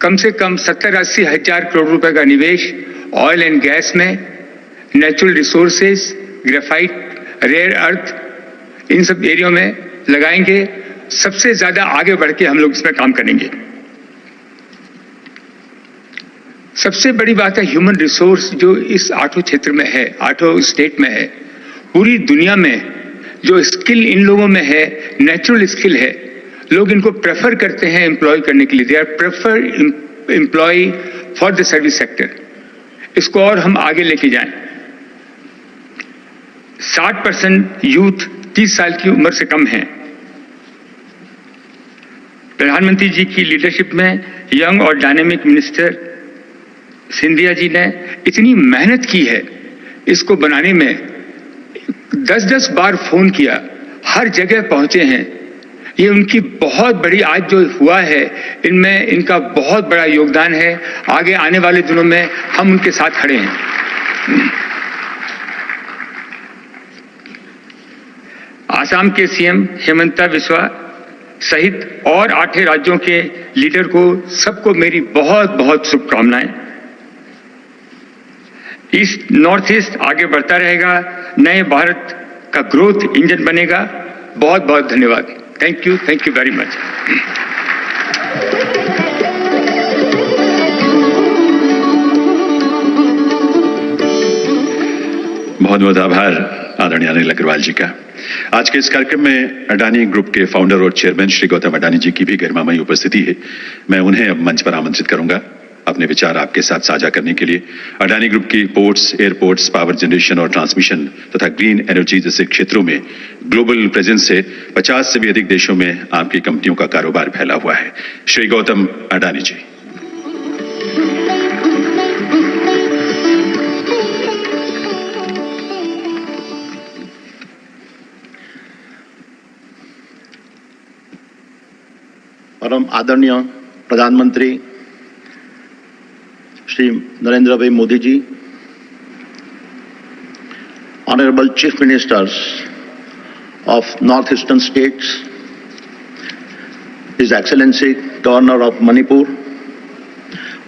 कम से कम 70-80 हजार करोड़ रुपए का निवेश ऑयल एंड गैस में, natural resources, graphite, rare earth, इन सब एरिया में लगाएंगे। सबसे ज्यादा आगे बढ़ के हम लोग इसमें काम करेंगे। सबसे बड़ी बात है ह्यूमन रिसोर्स जो इस 8 क्षेत्र में है, 8 स्टेट में है। पूरी दुनिया में जो स्किल इन लोगों में है, नेचुरल स्किल है, लोग इनको प्रेफर करते हैं एम्प्लॉय करने के लिए। They are prefer employ for the service sector. इसको और हम आगे लेके जाएं। 60% यूथ 30 साल की उम्र से कम है। प्रधानमंत्री जी की लीडरशिप में यंग और डायनेमिक मिनिस्टर सिंधिया जी ने इतनी मेहनत की है इसको बनाने में। 10-10 बार फोन किया, हर जगह पहुंचे हैं। ये उनकी बहुत बड़ी, आज जो हुआ है इनमें इनका बहुत बड़ा योगदान है। आगे आने वाले दिनों में हम उनके साथ खड़े हैं। आसाम के सीएम हेमंता बिस्वा सहित और 8 राज्यों के लीडर को, सबको मेरी बहुत बहुत शुभकामनाएं। ईस्ट, नॉर्थ ईस्ट आगे बढ़ता रहेगा, नए भारत का ग्रोथ इंजन बनेगा। बहुत बहुत धन्यवाद। Thank you very much. बहुत बहुत आभार आदरणीय अनिल अग्रवाल जी का। आज के इस कार्यक्रम में अडानी ग्रुप के फाउंडर और चेयरमैन श्री गौतम अडानी जी की भी गरिमामयी उपस्थिति है। मैं उन्हें अब मंच पर आमंत्रित करूंगा अपने विचार आपके साथ साझा करने के लिए। अडानी ग्रुप की पोर्ट्स, एयरपोर्ट्स, पावर जनरेशन और ट्रांसमिशन तथा ग्रीन एनर्जी जैसे क्षेत्रों में ग्लोबल प्रेजेंस से 50 से भी अधिक देशों में आपकी कंपनियों का कारोबार फैला हुआ है। श्री गौतम अडानी जी। परम आदरणीय प्रधानमंत्री श्री नरेंद्र भाई Modi ji, Honorable Chief Ministers of Northeastern States, His Excellency Governor of Manipur,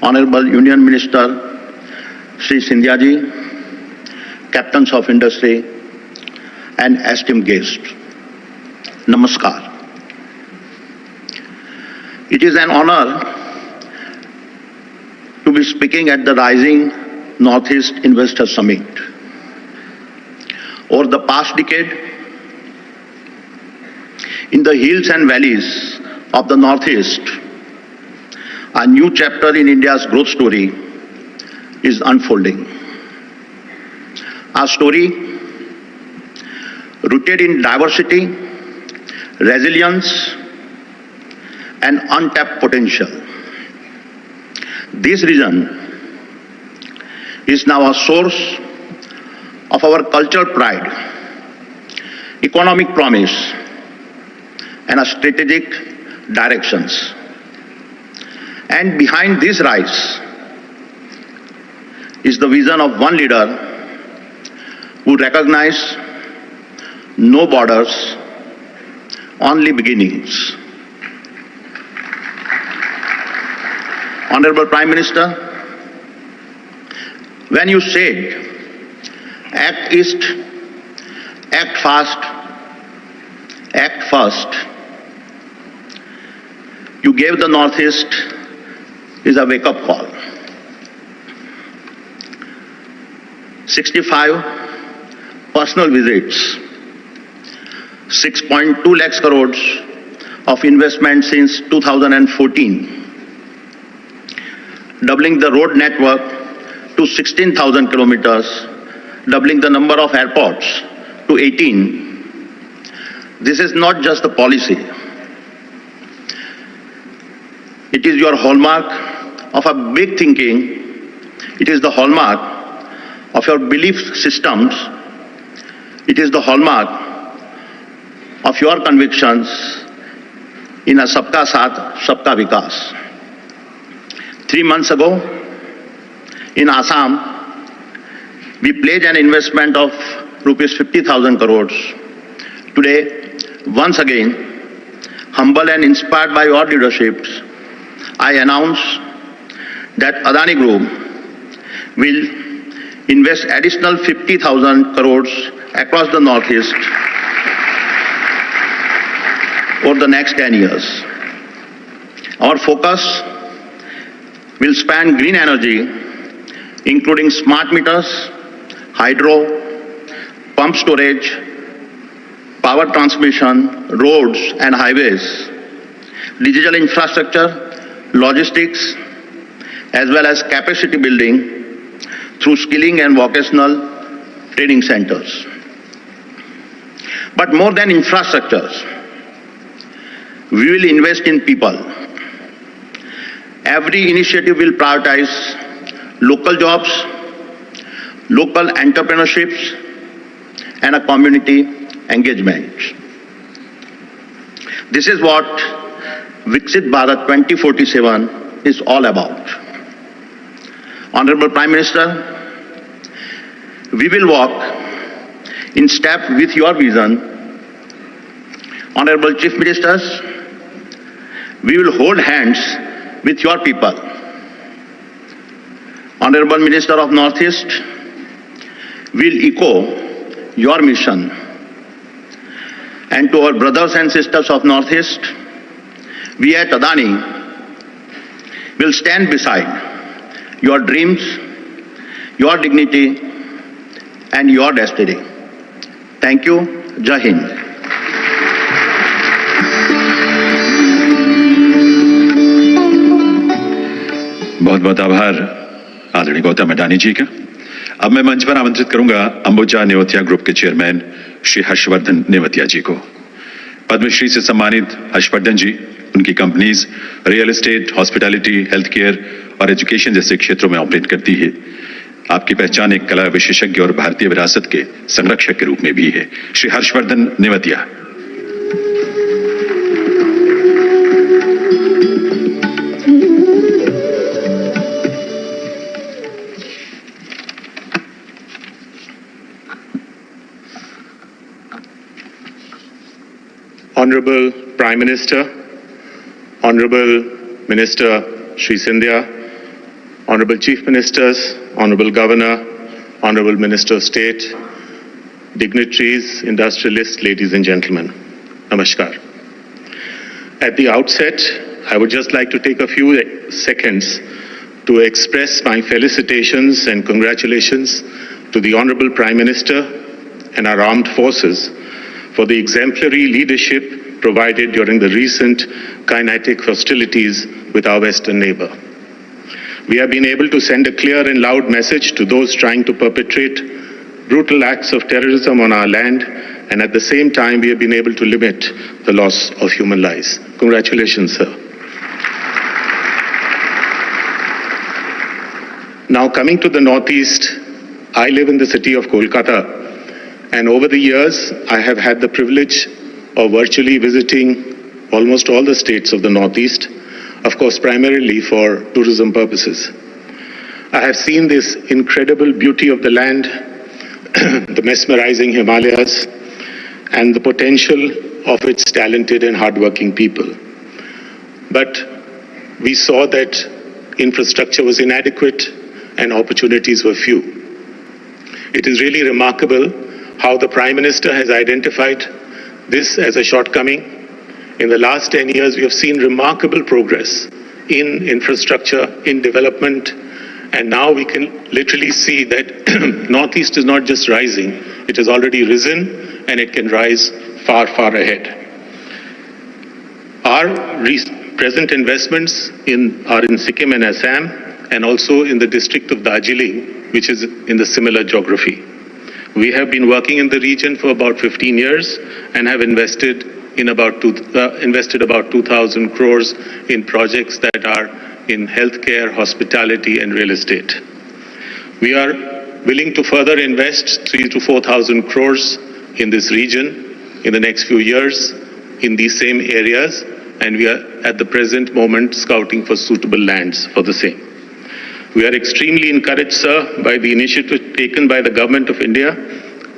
Honorable Union Minister Shri Sindhya ji, Captains of Industry and esteemed guests, Namaskar. It is an honor to be speaking at the Rising Northeast Investor Summit. Over the past decade, in the hills and valleys of the Northeast, a new chapter in India's growth story is unfolding. A story rooted in diversity, resilience, and untapped potential. This region is now a source of our cultural pride, economic promise, and a strategic directions. And behind this rise is the vision of one leader who recognizes no borders, only beginnings. Honorable Prime Minister, when you said, act east, act fast, act first, you gave the Northeast is a wake-up call. 65 personal visits, 6.2 lakhs crores of investment since 2014, doubling the road network to 16,000 kilometers, doubling the number of airports to 18. This is not just a policy. It is your hallmark of a big thinking. It is the hallmark of your belief systems. It is the hallmark of your convictions in a Sabka Saath, Sabka Vikas. 3 months ago, in Assam, we pledged an investment of rupees 50,000 crores. Today, once again, humble and inspired by your leadership, I announce that Adani Group will invest additional 50,000 crores across the Northeast over the next 10 years. Our focus will span green energy, including smart meters, hydro, pump storage, power transmission, roads and highways, digital infrastructure, logistics, as well as capacity building through skilling and vocational training centers. But more than infrastructures, we will invest in people. Every initiative will prioritize local jobs, local entrepreneurships, and a community engagement. This is what Viksit Bharat 2047 is all about. Honorable Prime Minister, we will walk in step with your vision. Honorable Chief Ministers, we will hold hands with your people. Honorable Minister of Northeast, we will echo your mission. And to our brothers and sisters of Northeast, we at Adani will stand beside your dreams, your dignity, and your destiny. Thank you. Jai Hind. बहुत बहुत आभार आदरणीय गौतम अडानी जी का। अब मैं मंच पर आमंत्रित करूंगा अंबुजा नेवतिया ग्रुप के चेयरमैन श्री हर्षवर्धन नेवतिया जी को। पद्मश्री से सम्मानित हर्षवर्धन जी उनकी companies real estate, hospitality, health care और एजुकेशन जैसे क्षेत्रों में ऑपरेट करती है। आपकी पहचान एक कला विशेषज्ञ और भारतीय विरासत के संरक्षक के रूप में भी है। Shri Harshvardhan Nevatia. Honorable Prime Minister, Honorable Minister Shri Scindia, Honorable Chief Ministers, Honorable Governor, Honorable Minister of State, dignitaries, industrialists, ladies and gentlemen, Namaskar. At the outset, I would just like to take a few seconds to express my felicitations and congratulations to the Honorable Prime Minister and our armed forces for the exemplary leadership provided during the recent kinetic hostilities with our western neighbor. We have been able to send a clear and loud message to those trying to perpetrate brutal acts of terrorism on our land, and at the same time we have been able to limit the loss of human lives. Congratulations, sir. Now coming to the Northeast, I live in the city of Kolkata, and over the years, I have had the privilege of virtually visiting almost all the states of the Northeast, of course, primarily for tourism purposes. I have seen this incredible beauty of the land, the mesmerizing Himalayas, and the potential of its talented and hardworking people. But we saw that infrastructure was inadequate and opportunities were few. It is really remarkable how the Prime Minister has identified this as a shortcoming. In the last 10 years, we have seen remarkable progress in infrastructure, in development, and now we can literally see that Northeast is not just rising, it has already risen and it can rise far, far ahead. Our present investments are in Sikkim and Assam, and also in the district of Darjeeling, which is in the similar geography. We have been working in the region for about 15 years and have invested about 2,000 crores in projects that are in healthcare, hospitality, and real estate. We are willing to further invest 3,000 to 4,000 crores in this region in the next few years in these same areas, and we are at the present moment scouting for suitable lands for the same. We are extremely encouraged, sir, by the initiative taken by the Government of India,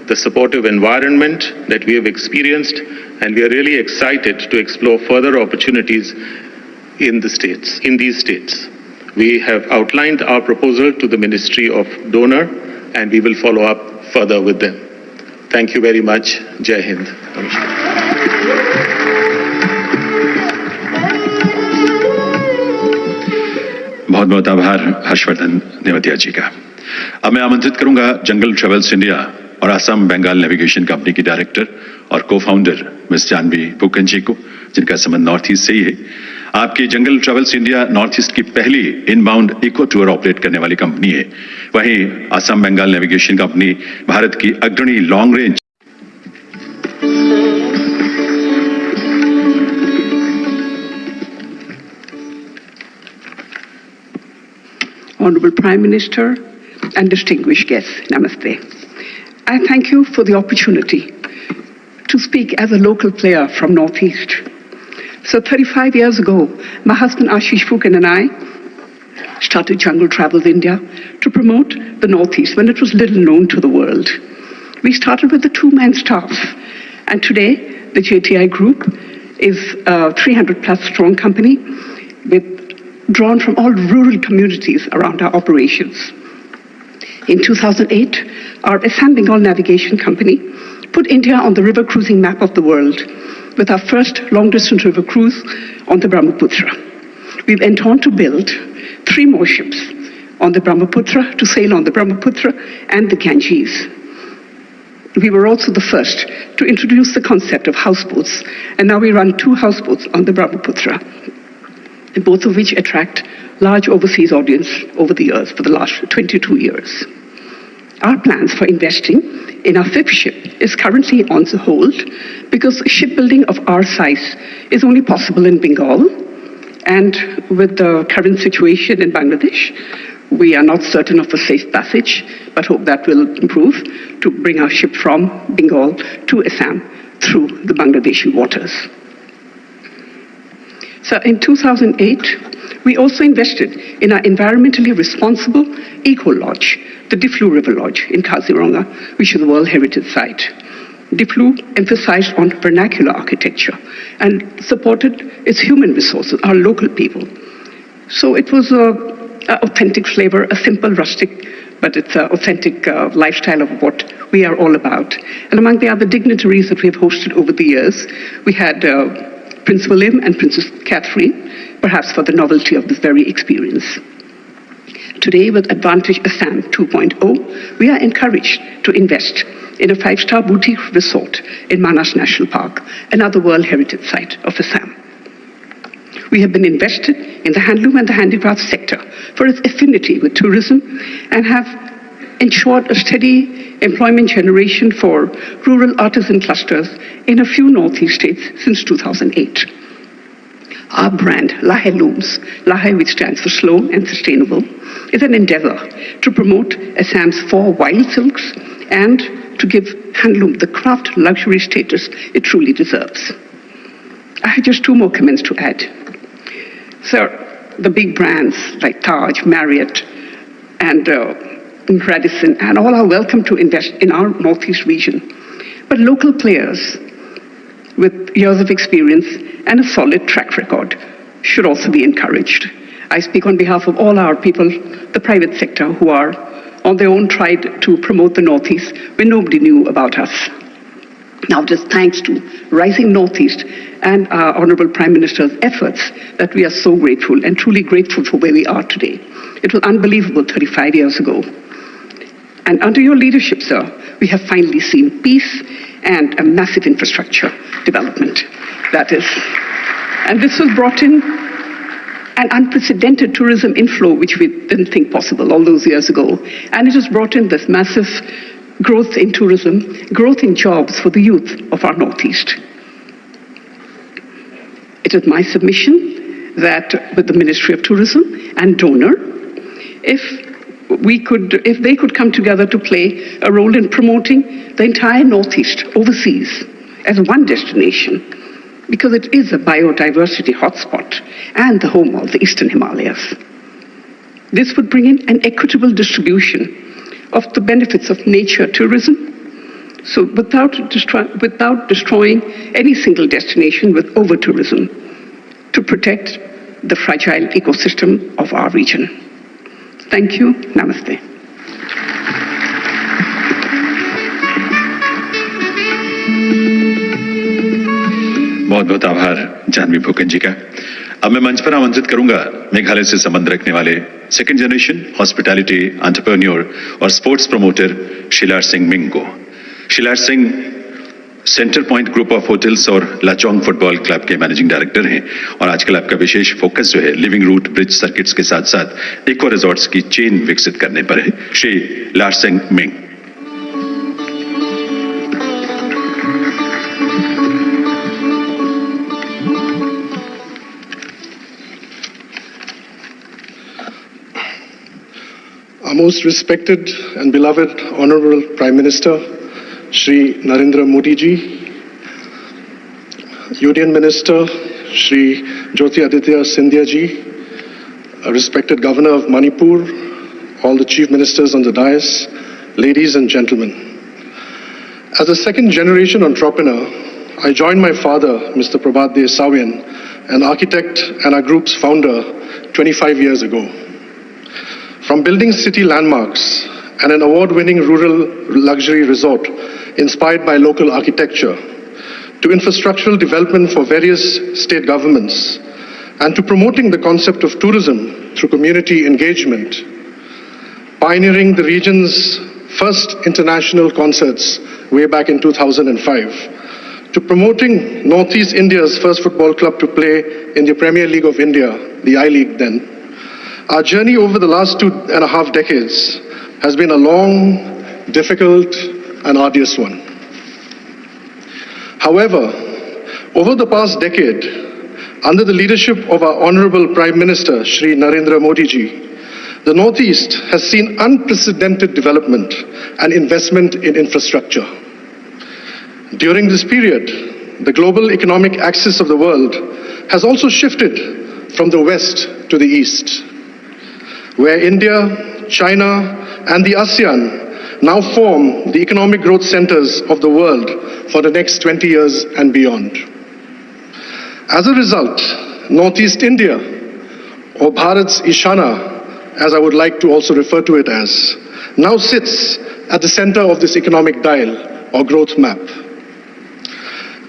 the supportive environment that we have experienced, and we are really excited to explore further opportunities in these states. We have outlined our proposal to the Ministry of Donor, and we will follow up further with them. Thank you very much. Jai Hind. बहुत बहुत आभार हर्षवर्धन नेवतिया जी का। अब मैं आमंत्रित करूंगा जंगल travels India और Assam Bengal navigation company की डायरेक्टर और को फाउंडर मिस जानवी फूकन जी को, जिनका संबंध नॉर्थ ईस्ट से ही है। आपकी जंगल ट्रेवल्स इंडिया नॉर्थ ईस्ट की पहली इनबाउंड इको टूर ऑपरेट करने वाली कंपनी है। वहीं असम बंगाल नेविगेशन कंपनी भारत की अग्रणी long range Honorable Prime Minister and distinguished guests, Namaste. I thank you for the opportunity to speak as a local player from Northeast. So 35 years ago, my husband Ashish Fukan and I started Jungle Travels India to promote the Northeast when it was little known to the world. We started with a two-man staff, and today the JTI Group is a 300-plus strong company drawn from all rural communities around our operations. In 2008, our Assam Bengal Navigation Company put India on the river cruising map of the world with our first long-distance river cruise on the Brahmaputra. We went on to build 3 more ships on the Brahmaputra to sail on the Brahmaputra and the Ganges. We were also the first to introduce the concept of houseboats, and now we run 2 houseboats on the Brahmaputra, both of which attract large overseas audience over the years, for the last 22 years. Our plans for investing in our 5th ship is currently on the hold because shipbuilding of our size is only possible in Bengal, and with the current situation in Bangladesh, we are not certain of a safe passage, but hope that will improve to bring our ship from Bengal to Assam through the Bangladeshi waters. So in 2008, we also invested in our environmentally responsible eco-lodge, the Diflu River Lodge in Kaziranga, which is a World Heritage Site. Diflu emphasized on vernacular architecture and supported its human resources, our local people. So it was an authentic flavor, a simple, rustic, but it's an authentic lifestyle of what we are all about. And among the other dignitaries that we have hosted over the years, we had Prince William and Princess Catherine, perhaps for the novelty of this very experience. Today, with Advantage Assam 2.0, we are encouraged to invest in a 5-star boutique resort in Manas National Park, another World Heritage Site of Assam. We have been invested in the handloom and the handicraft sector for its affinity with tourism and have ensured a steady employment generation for rural artisan clusters in a few Northeast states since 2008. Our brand, Lahe Looms, Lahe, which stands for slow and sustainable, is an endeavor to promote Assam's 4 wild silks and to give handloom the craft luxury status it truly deserves. I have just 2 more comments to add. Sir, the big brands like Taj, Marriott, and Radisson, and all are welcome to invest in our Northeast region. But local players with years of experience and a solid track record should also be encouraged. I speak on behalf of all our people, the private sector, who are on their own tried to promote the Northeast when nobody knew about us. Now, just thanks to Rising Northeast and our Honorable Prime Minister's efforts that we are so grateful and truly grateful for where we are today. It was unbelievable 35 years ago. And under your leadership, sir, we have finally seen peace and a massive infrastructure development. And this was brought in an unprecedented tourism inflow, which we didn't think possible all those years ago. And it has brought in this massive growth in tourism, growth in jobs for the youth of our Northeast. It is my submission that with the Ministry of Tourism and donor, if they could come together to play a role in promoting the entire Northeast overseas as one destination, because it is a biodiversity hotspot and the home of the Eastern Himalayas. This would bring in an equitable distribution of the benefits of nature tourism, so without destroying any single destination with over-tourism, to protect the fragile ecosystem of our region. Thank you. Namaste. बहुत बहुत आभार जानवी फूकन जी का। अब मैं मंच पर आमंत्रित करूंगा मेघालय से संबंध रखने वाले सेकंड जनरेशन हॉस्पिटैलिटी एंटरप्रेन्योर और स्पोर्ट्स प्रमोटर शिलार सिंह मिंग को। Shilar Singh Centre Point group of hotels और लाचोंग फुटबॉल क्लब के मैनेजिंग डायरेक्टर हैं और आजकल आपका विशेष फोकस जो है लिविंग रूट ब्रिज सर्किट्स के साथ साथ इको रिजॉर्ट्स की चेन विकसित करने पर है। श्री लार Singh Ming. Our most respected and beloved Honorable Prime Minister, Shri Narendra Modi ji, Union Minister, Shri Jyoti Aditya Scindia ji, respected Governor of Manipur, all the Chief Ministers on the dais, ladies and gentlemen. As a second generation entrepreneur, I joined my father, Mr. Prabhat De Sawian, an architect and our group's founder 25 years ago. From building city landmarks and an award-winning rural luxury resort inspired by local architecture, to infrastructural development for various state governments, and to promoting the concept of tourism through community engagement, pioneering the region's first international concerts way back in 2005, to promoting Northeast India's first football club to play in the Premier League of India, the I-League then. Our journey over the last 2.5 decades has been a long, difficult, and arduous one. However, over the past decade, under the leadership of our Honorable Prime Minister, Shri Narendra Modi ji, the Northeast has seen unprecedented development and investment in infrastructure. During this period, the global economic axis of the world has also shifted from the west to the east, where India, China, and the ASEAN now form the economic growth centers of the world for the next 20 years and beyond. As a result, Northeast India, or Bharat's Ishana, as I would like to also refer to it as, now sits at the center of this economic dial or growth map.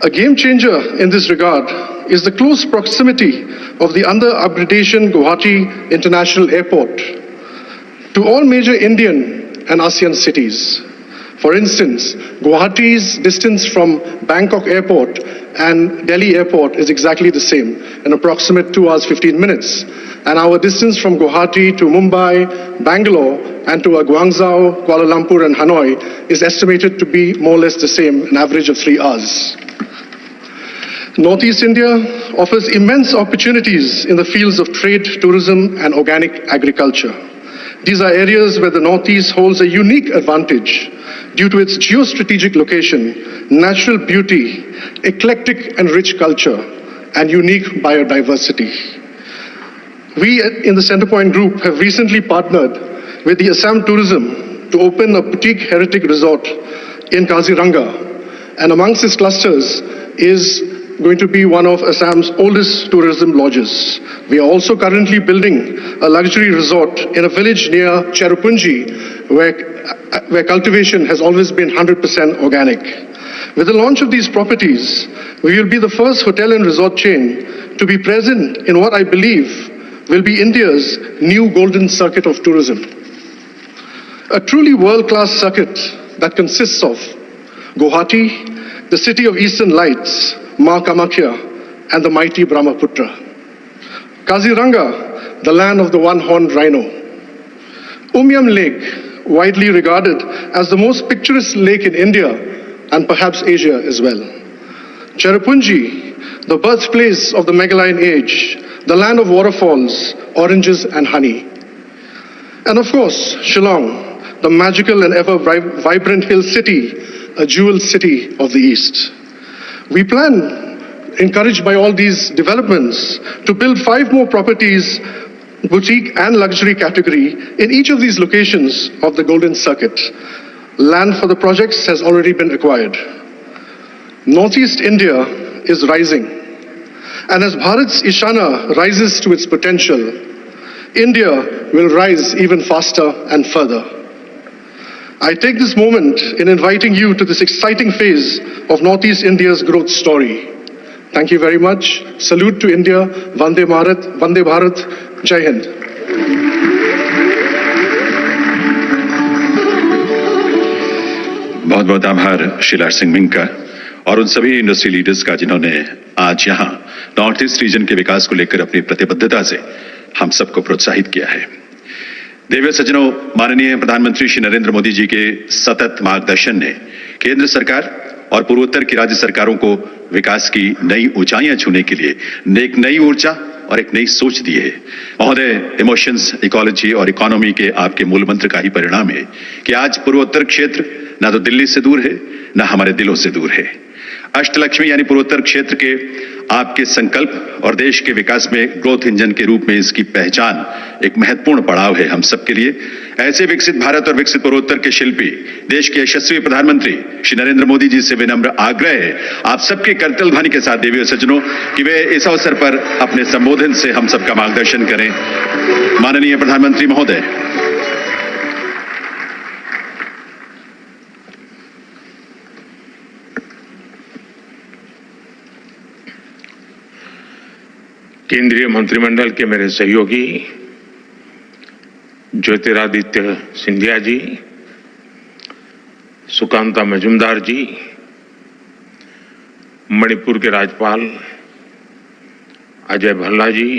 A game changer in this regard is the close proximity of the under-upgradation Guwahati International Airport to all major Indian and ASEAN cities. For instance, Guwahati's distance from Bangkok Airport and Delhi Airport is exactly the same, an approximate 2 hours 15 minutes. And our distance from Guwahati to Mumbai, Bangalore, and to Guangzhou, Kuala Lumpur, and Hanoi is estimated to be more or less the same, an average of 3 hours. Northeast India offers immense opportunities in the fields of trade, tourism, and organic agriculture. These are areas where the Northeast holds a unique advantage due to its geostrategic location, natural beauty, eclectic and rich culture, and unique biodiversity. We in the Centrepoint Group have recently partnered with the Assam Tourism to open a boutique heritage resort in Kaziranga, and amongst its clusters is going to be one of Assam's oldest tourism lodges. We are also currently building a luxury resort in a village near Cherrapunji, where cultivation has always been 100% organic. With the launch of these properties, we will be the first hotel and resort chain to be present in what I believe will be India's new golden circuit of tourism. A truly world-class circuit that consists of Guwahati, the city of Eastern Lights, Ma Kamakhya, and the mighty Brahmaputra. Kaziranga, the land of the one-horned rhino. Umiam Lake, widely regarded as the most picturesque lake in India and perhaps Asia as well. Cherrapunji, the birthplace of the Meghaline age, the land of waterfalls, oranges and honey. And of course, Shillong, the magical and ever vibrant hill city, a jewel city of the East. We plan, encouraged by all these developments, to build 5 more properties, boutique and luxury category, in each of these locations of the Golden Circuit. Land for the projects has already been acquired. Northeast India is rising. And as Bharat's Ishana rises to its potential, India will rise even faster and further. I take this moment in inviting you to this exciting phase of Northeast India's growth story. Thank you very much. Salute to India. Vande Bharat. Jai Hind. बहुत बहुत आभार Sheila Singh Ming का और उन सभी industry leaders का जिन्होंने आज यहां नॉर्थ ईस्ट रीजन के विकास को लेकर अपनी प्रतिबद्धता से हम सबको प्रोत्साहित किया है। देवी सज्जनों, माननीय प्रधानमंत्री श्री नरेंद्र मोदी जी के सतत मार्गदर्शन ने केंद्र सरकार और पूर्वोत्तर की राज्य सरकारों को विकास की नई ऊंचाइयां छूने के लिए एक नई ऊर्जा और एक नई सोच दी है। महोदय, इमोशंस, इकोलॉजी और इकोनॉमी के आपके मूल मंत्र का ही परिणाम है कि आज पूर्वोत्तर क्षेत्र ना तो दिल्ली से दूर है, ना हमारे दिलों से दूर है। अष्टलक्ष्मी यानी पूर्वोत्तर क्षेत्र के आपके संकल्प और देश के विकास में ग्रोथ इंजन के रूप में इसकी पहचान एक महत्वपूर्ण पड़ाव है हम सबके लिए। ऐसे विकसित भारत और विकसित पूर्वोत्तर के शिल्पी देश के यशस्वी प्रधानमंत्री श्री नरेंद्र मोदी जी से विनम्र आग्रह है आप सबके करतल ध्वनि के साथ देवी सज्जनों कि वे इस अवसर पर अपने संबोधन से हम सबका मार्गदर्शन करें। माननीय प्रधानमंत्री महोदय। केंद्रीय मंत्रिमंडल के मेरे सहयोगी ज्योतिरादित्य सिंधिया जी, सुकांता मजूमदार जी, मणिपुर के राज्यपाल अजय भल्ला जी,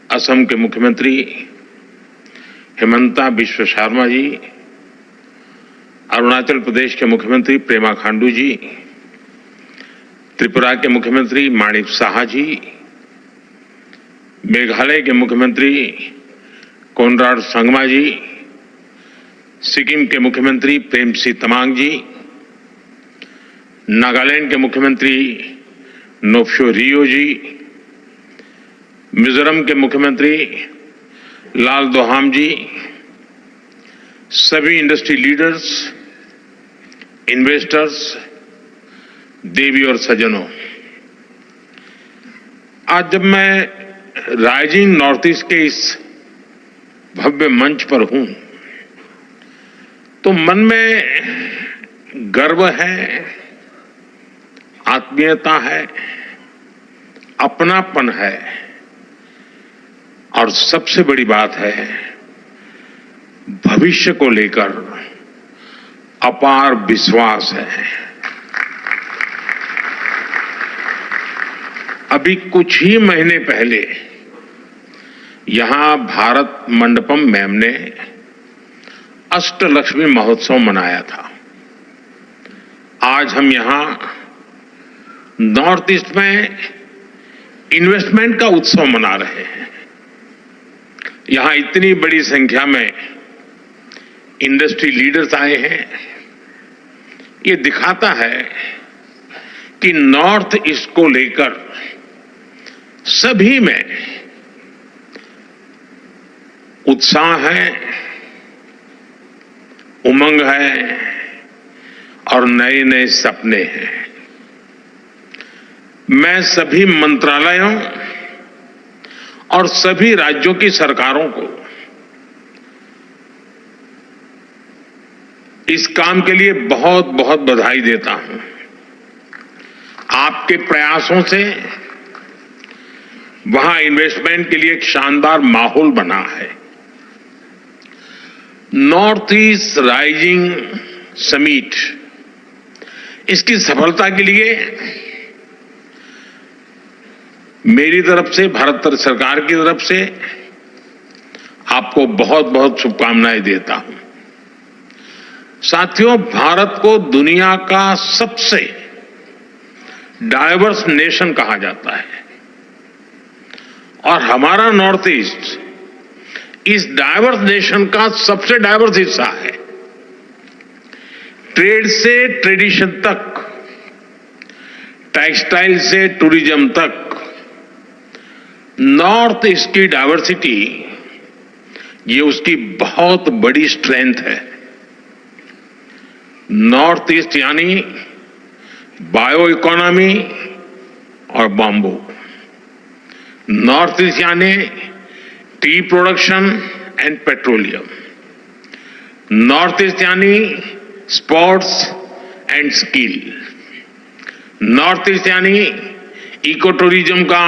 असम के मुख्यमंत्री हिमंता बिश्व शर्मा जी, अरुणाचल प्रदेश के मुख्यमंत्री पेमा खांडू जी, त्रिपुरा के मुख्यमंत्री माणिक साहा जी, मेघालय के मुख्यमंत्री कोनराड संगमा जी, सिक्किम के मुख्यमंत्री प्रेमसिंह तमांग जी, नागालैंड के मुख्यमंत्री नोफ्यो रियो जी, मिजोरम के मुख्यमंत्री लाल दोहाम जी, सभी इंडस्ट्री लीडर्स, इन्वेस्टर्स, देवी और सज्जनों, आज जब मैं राइजिंग नॉर्थ ईस्ट के इस भव्य मंच पर हूं तो मन में गर्व है, आत्मीयता है, अपनापन है और सबसे बड़ी बात है भविष्य को लेकर अपार विश्वास है। अभी कुछ ही महीने पहले यहां भारत मंडपम मैम ने अष्टलक्ष्मी महोत्सव मनाया था। आज हम यहां नॉर्थ ईस्ट में इन्वेस्टमेंट का उत्सव मना रहे हैं। यहां इतनी बड़ी संख्या में इंडस्ट्री लीडर्स आए हैं। ये दिखाता है कि नॉर्थ ईस्ट को लेकर सभी में उत्साह है, उमंग है और नए नए सपने हैं। मैं सभी मंत्रालयों और सभी राज्यों की सरकारों को इस काम के लिए बहुत बहुत बधाई देता हूं। आपके प्रयासों से वहां इन्वेस्टमेंट के लिए एक शानदार माहौल बना है। नॉर्थ ईस्ट राइजिंग समिट, इसकी सफलता के लिए मेरी तरफ से, भारत सरकार की तरफ से आपको बहुत बहुत शुभकामनाएं देता हूं। साथियों, भारत को दुनिया का सबसे डाइवर्स नेशन कहा जाता है और हमारा नॉर्थ ईस्ट इस डाइवर्स नेशन का सबसे डाइवर्स हिस्सा है। ट्रेड से ट्रेडिशन तक, टेक्सटाइल से टूरिज्म तक, नॉर्थ ईस्ट की डाइवर्सिटी ये उसकी बहुत बड़ी स्ट्रेंथ है। नॉर्थ ईस्ट यानी बायो इकोनॉमी और बाम्बू, नॉर्थ ईस्ट यानी tea production and petroleum, north east यानी sports and skill, north east यानी इको टूरिज्म का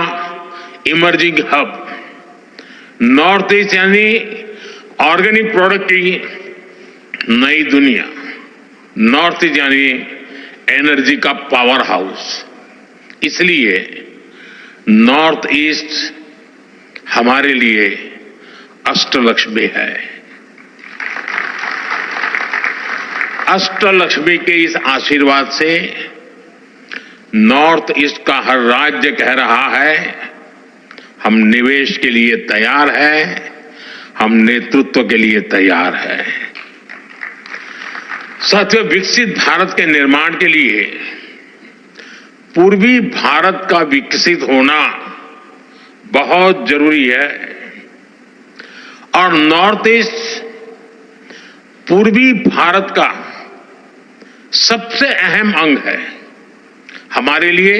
इमर्जिंग हब, नॉर्थ ईस्ट यानी ऑर्गेनिक प्रोडक्ट की नई दुनिया, नॉर्थ ईस्ट यानी एनर्जी का पावर हाउस। इसलिए नॉर्थ ईस्ट हमारे लिए अष्टलक्ष्मी है। अष्टलक्ष्मी के इस आशीर्वाद से नॉर्थ ईस्ट का हर राज्य कह रहा है हम निवेश के लिए तैयार हैं, हम नेतृत्व के लिए तैयार हैं। साथियों, विकसित भारत के निर्माण के लिए पूर्वी भारत का विकसित होना बहुत जरूरी है और नॉर्थ ईस्ट पूर्वी भारत का सबसे अहम अंग है। हमारे लिए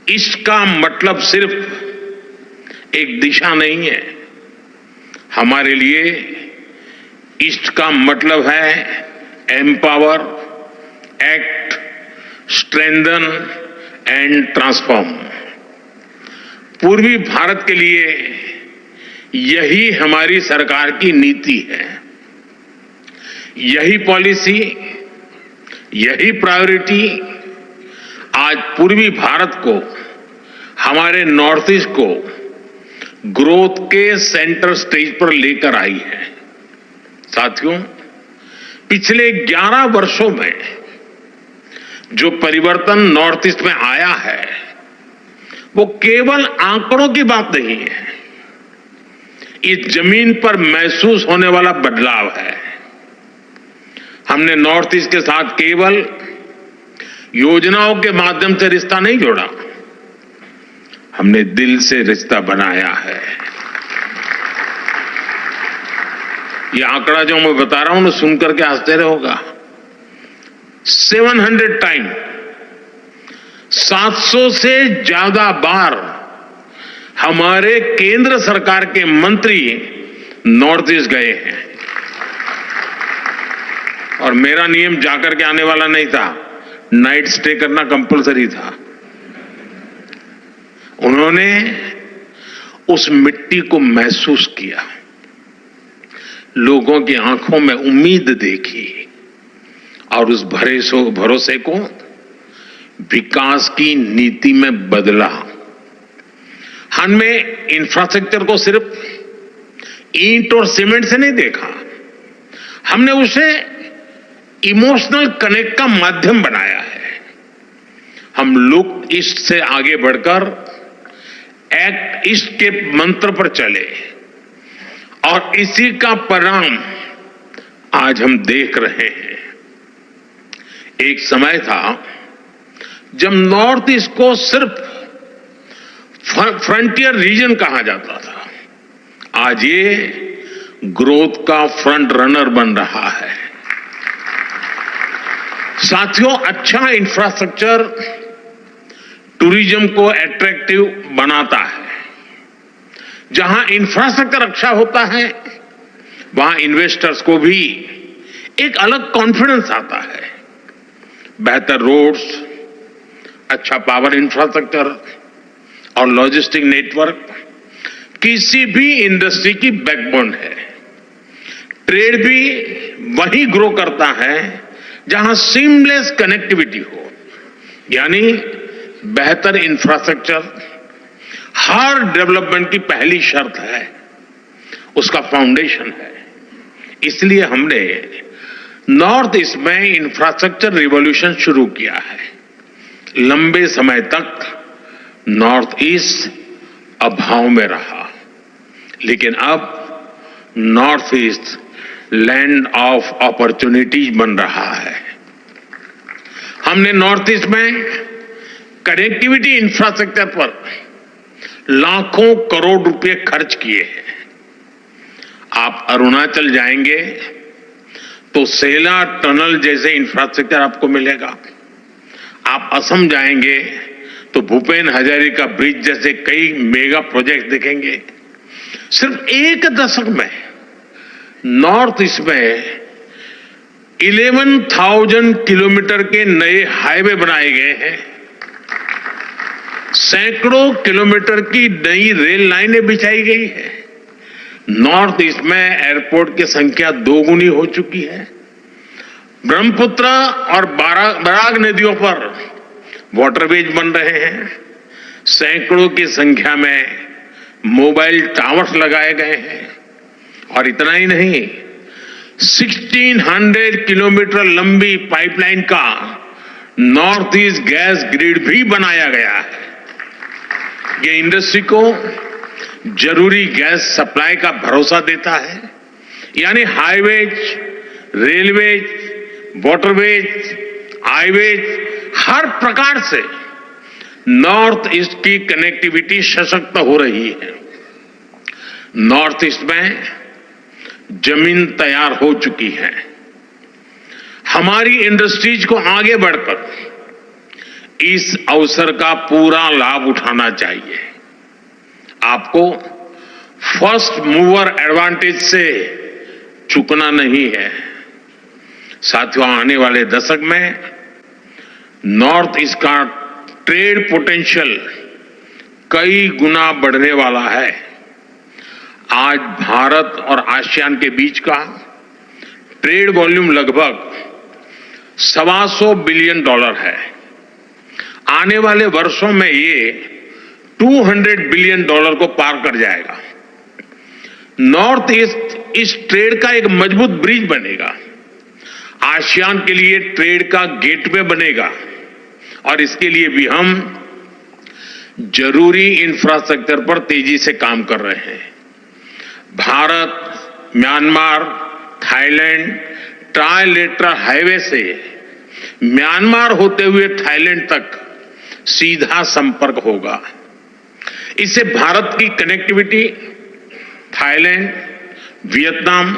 इसका मतलब सिर्फ एक दिशा नहीं है, हमारे लिए ईस्ट का मतलब है empower, act, strengthen and transform. पूर्वी भारत के लिए यही हमारी सरकार की नीति है, यही पॉलिसी, यही प्रायोरिटी आज पूर्वी भारत को, हमारे नॉर्थ ईस्ट को ग्रोथ के सेंटर स्टेज पर लेकर आई है। साथियों, पिछले 11 वर्षों में जो परिवर्तन नॉर्थ ईस्ट में आया है वो केवल आंकड़ों की बात नहीं है, इस जमीन पर महसूस होने वाला बदलाव है। हमने नॉर्थ ईस्ट के साथ केवल योजनाओं के माध्यम से रिश्ता नहीं जोड़ा, हमने दिल से रिश्ता बनाया है। ये आंकड़ा जो मैं बता रहा हूं ना, सुनकर के आश्चर्य होगा। 700 टाइम, 700 से ज्यादा बार हमारे केंद्र सरकार के मंत्री नॉर्थ ईस्ट गए हैं और मेरा नियम जाकर के आने वाला नहीं था, नाइट स्टे करना कंपलसरी था। उन्होंने उस मिट्टी को महसूस किया, लोगों की आंखों में उम्मीद देखी और उस भरोसे को विकास की नीति में बदला। हमने इंफ्रास्ट्रक्चर को सिर्फ ईंट और सीमेंट से नहीं देखा, हमने उसे इमोशनल कनेक्ट का माध्यम बनाया है। हम लुक ईस्ट से आगे बढ़कर एक्ट ईस्ट के मंत्र पर चले और इसी का परिणाम आज हम देख रहे हैं। एक समय था जब नॉर्थ ईस्ट को सिर्फ फ्रंटियर रीजन कहा जाता था, आज ये ग्रोथ का फ्रंट रनर बन रहा है। साथियों, अच्छा इंफ्रास्ट्रक्चर टूरिज्म को अट्रैक्टिव बनाता है। जहां इंफ्रास्ट्रक्चर अच्छा होता है वहां इन्वेस्टर्स को भी एक अलग कॉन्फिडेंस आता है। बेहतर रोड्स, अच्छा पावर इंफ्रास्ट्रक्चर और लॉजिस्टिक नेटवर्क किसी भी इंडस्ट्री की बैकबोन है। ट्रेड भी वही ग्रो करता है जहां सीमलेस कनेक्टिविटी हो, यानी बेहतर इंफ्रास्ट्रक्चर, हर डेवलपमेंट की पहली शर्त है, उसका फाउंडेशन है। इसलिए हमने नॉर्थ ईस्ट में इंफ्रास्ट्रक्चर रिवॉल्यूशन शुरू किया है। लंबे समय तक नॉर्थ ईस्ट अभाव में रहा, लेकिन अब north east land of opportunities बन रहा है। हमने नॉर्थ ईस्ट में कनेक्टिविटी इंफ्रास्ट्रक्चर पर लाखों करोड़ रुपए खर्च किए हैं। आप अरुणाचल जाएंगे तो सेला टनल जैसे इंफ्रास्ट्रक्चर आपको मिलेगा। आप असम जाएंगे तो भूपेन हजारिका ब्रिज जैसे कई मेगा प्रोजेक्ट दिखेंगे। सिर्फ एक दशक में नॉर्थ ईस्ट में 11,000 किलोमीटर के नए हाईवे बनाए गए हैं। सैकड़ों किलोमीटर की नई रेल लाइनें बिछाई गई है। नॉर्थ ईस्ट में एयरपोर्ट की संख्या दोगुनी हो चुकी है। ब्रह्मपुत्र और बराग नदियों पर वाटरवेज बन रहे हैं। सैकड़ों की संख्या में मोबाइल टावर्स लगाए गए हैं। और इतना ही नहीं, 1600 किलोमीटर लंबी पाइपलाइन का नॉर्थ ईस्ट गैस ग्रिड भी बनाया गया है। ये इंडस्ट्री को जरूरी गैस सप्लाई का भरोसा देता है। यानी हाईवेज, रेलवेज, वाटरवेज, हाईवेज, हर प्रकार से नॉर्थ ईस्ट की कनेक्टिविटी सशक्त हो रही है। नॉर्थ ईस्ट में जमीन तैयार हो चुकी है। हमारी इंडस्ट्रीज को आगे बढ़कर इस अवसर का पूरा लाभ उठाना चाहिए। आपको फर्स्ट मूवर एडवांटेज से चूकना नहीं है। साथियों, आने वाले दशक में नॉर्थ ईस्ट का ट्रेड पोटेंशियल कई गुना बढ़ने वाला है। आज भारत और आसियान के बीच का ट्रेड वॉल्यूम लगभग $125 बिलियन है। आने वाले वर्षों में ये $200 बिलियन को पार कर जाएगा। नॉर्थ ईस्ट इस ट्रेड का एक मजबूत ब्रिज बनेगा, आसियान के लिए ट्रेड का गेटवे बनेगा। और इसके लिए भी हम जरूरी इंफ्रास्ट्रक्चर पर तेजी से काम कर रहे हैं। Bharat, Myanmar, Thailand trilateral highway से म्यांमार होते हुए थाईलैंड तक सीधा संपर्क होगा। इससे भारत की कनेक्टिविटी थाईलैंड, वियतनाम,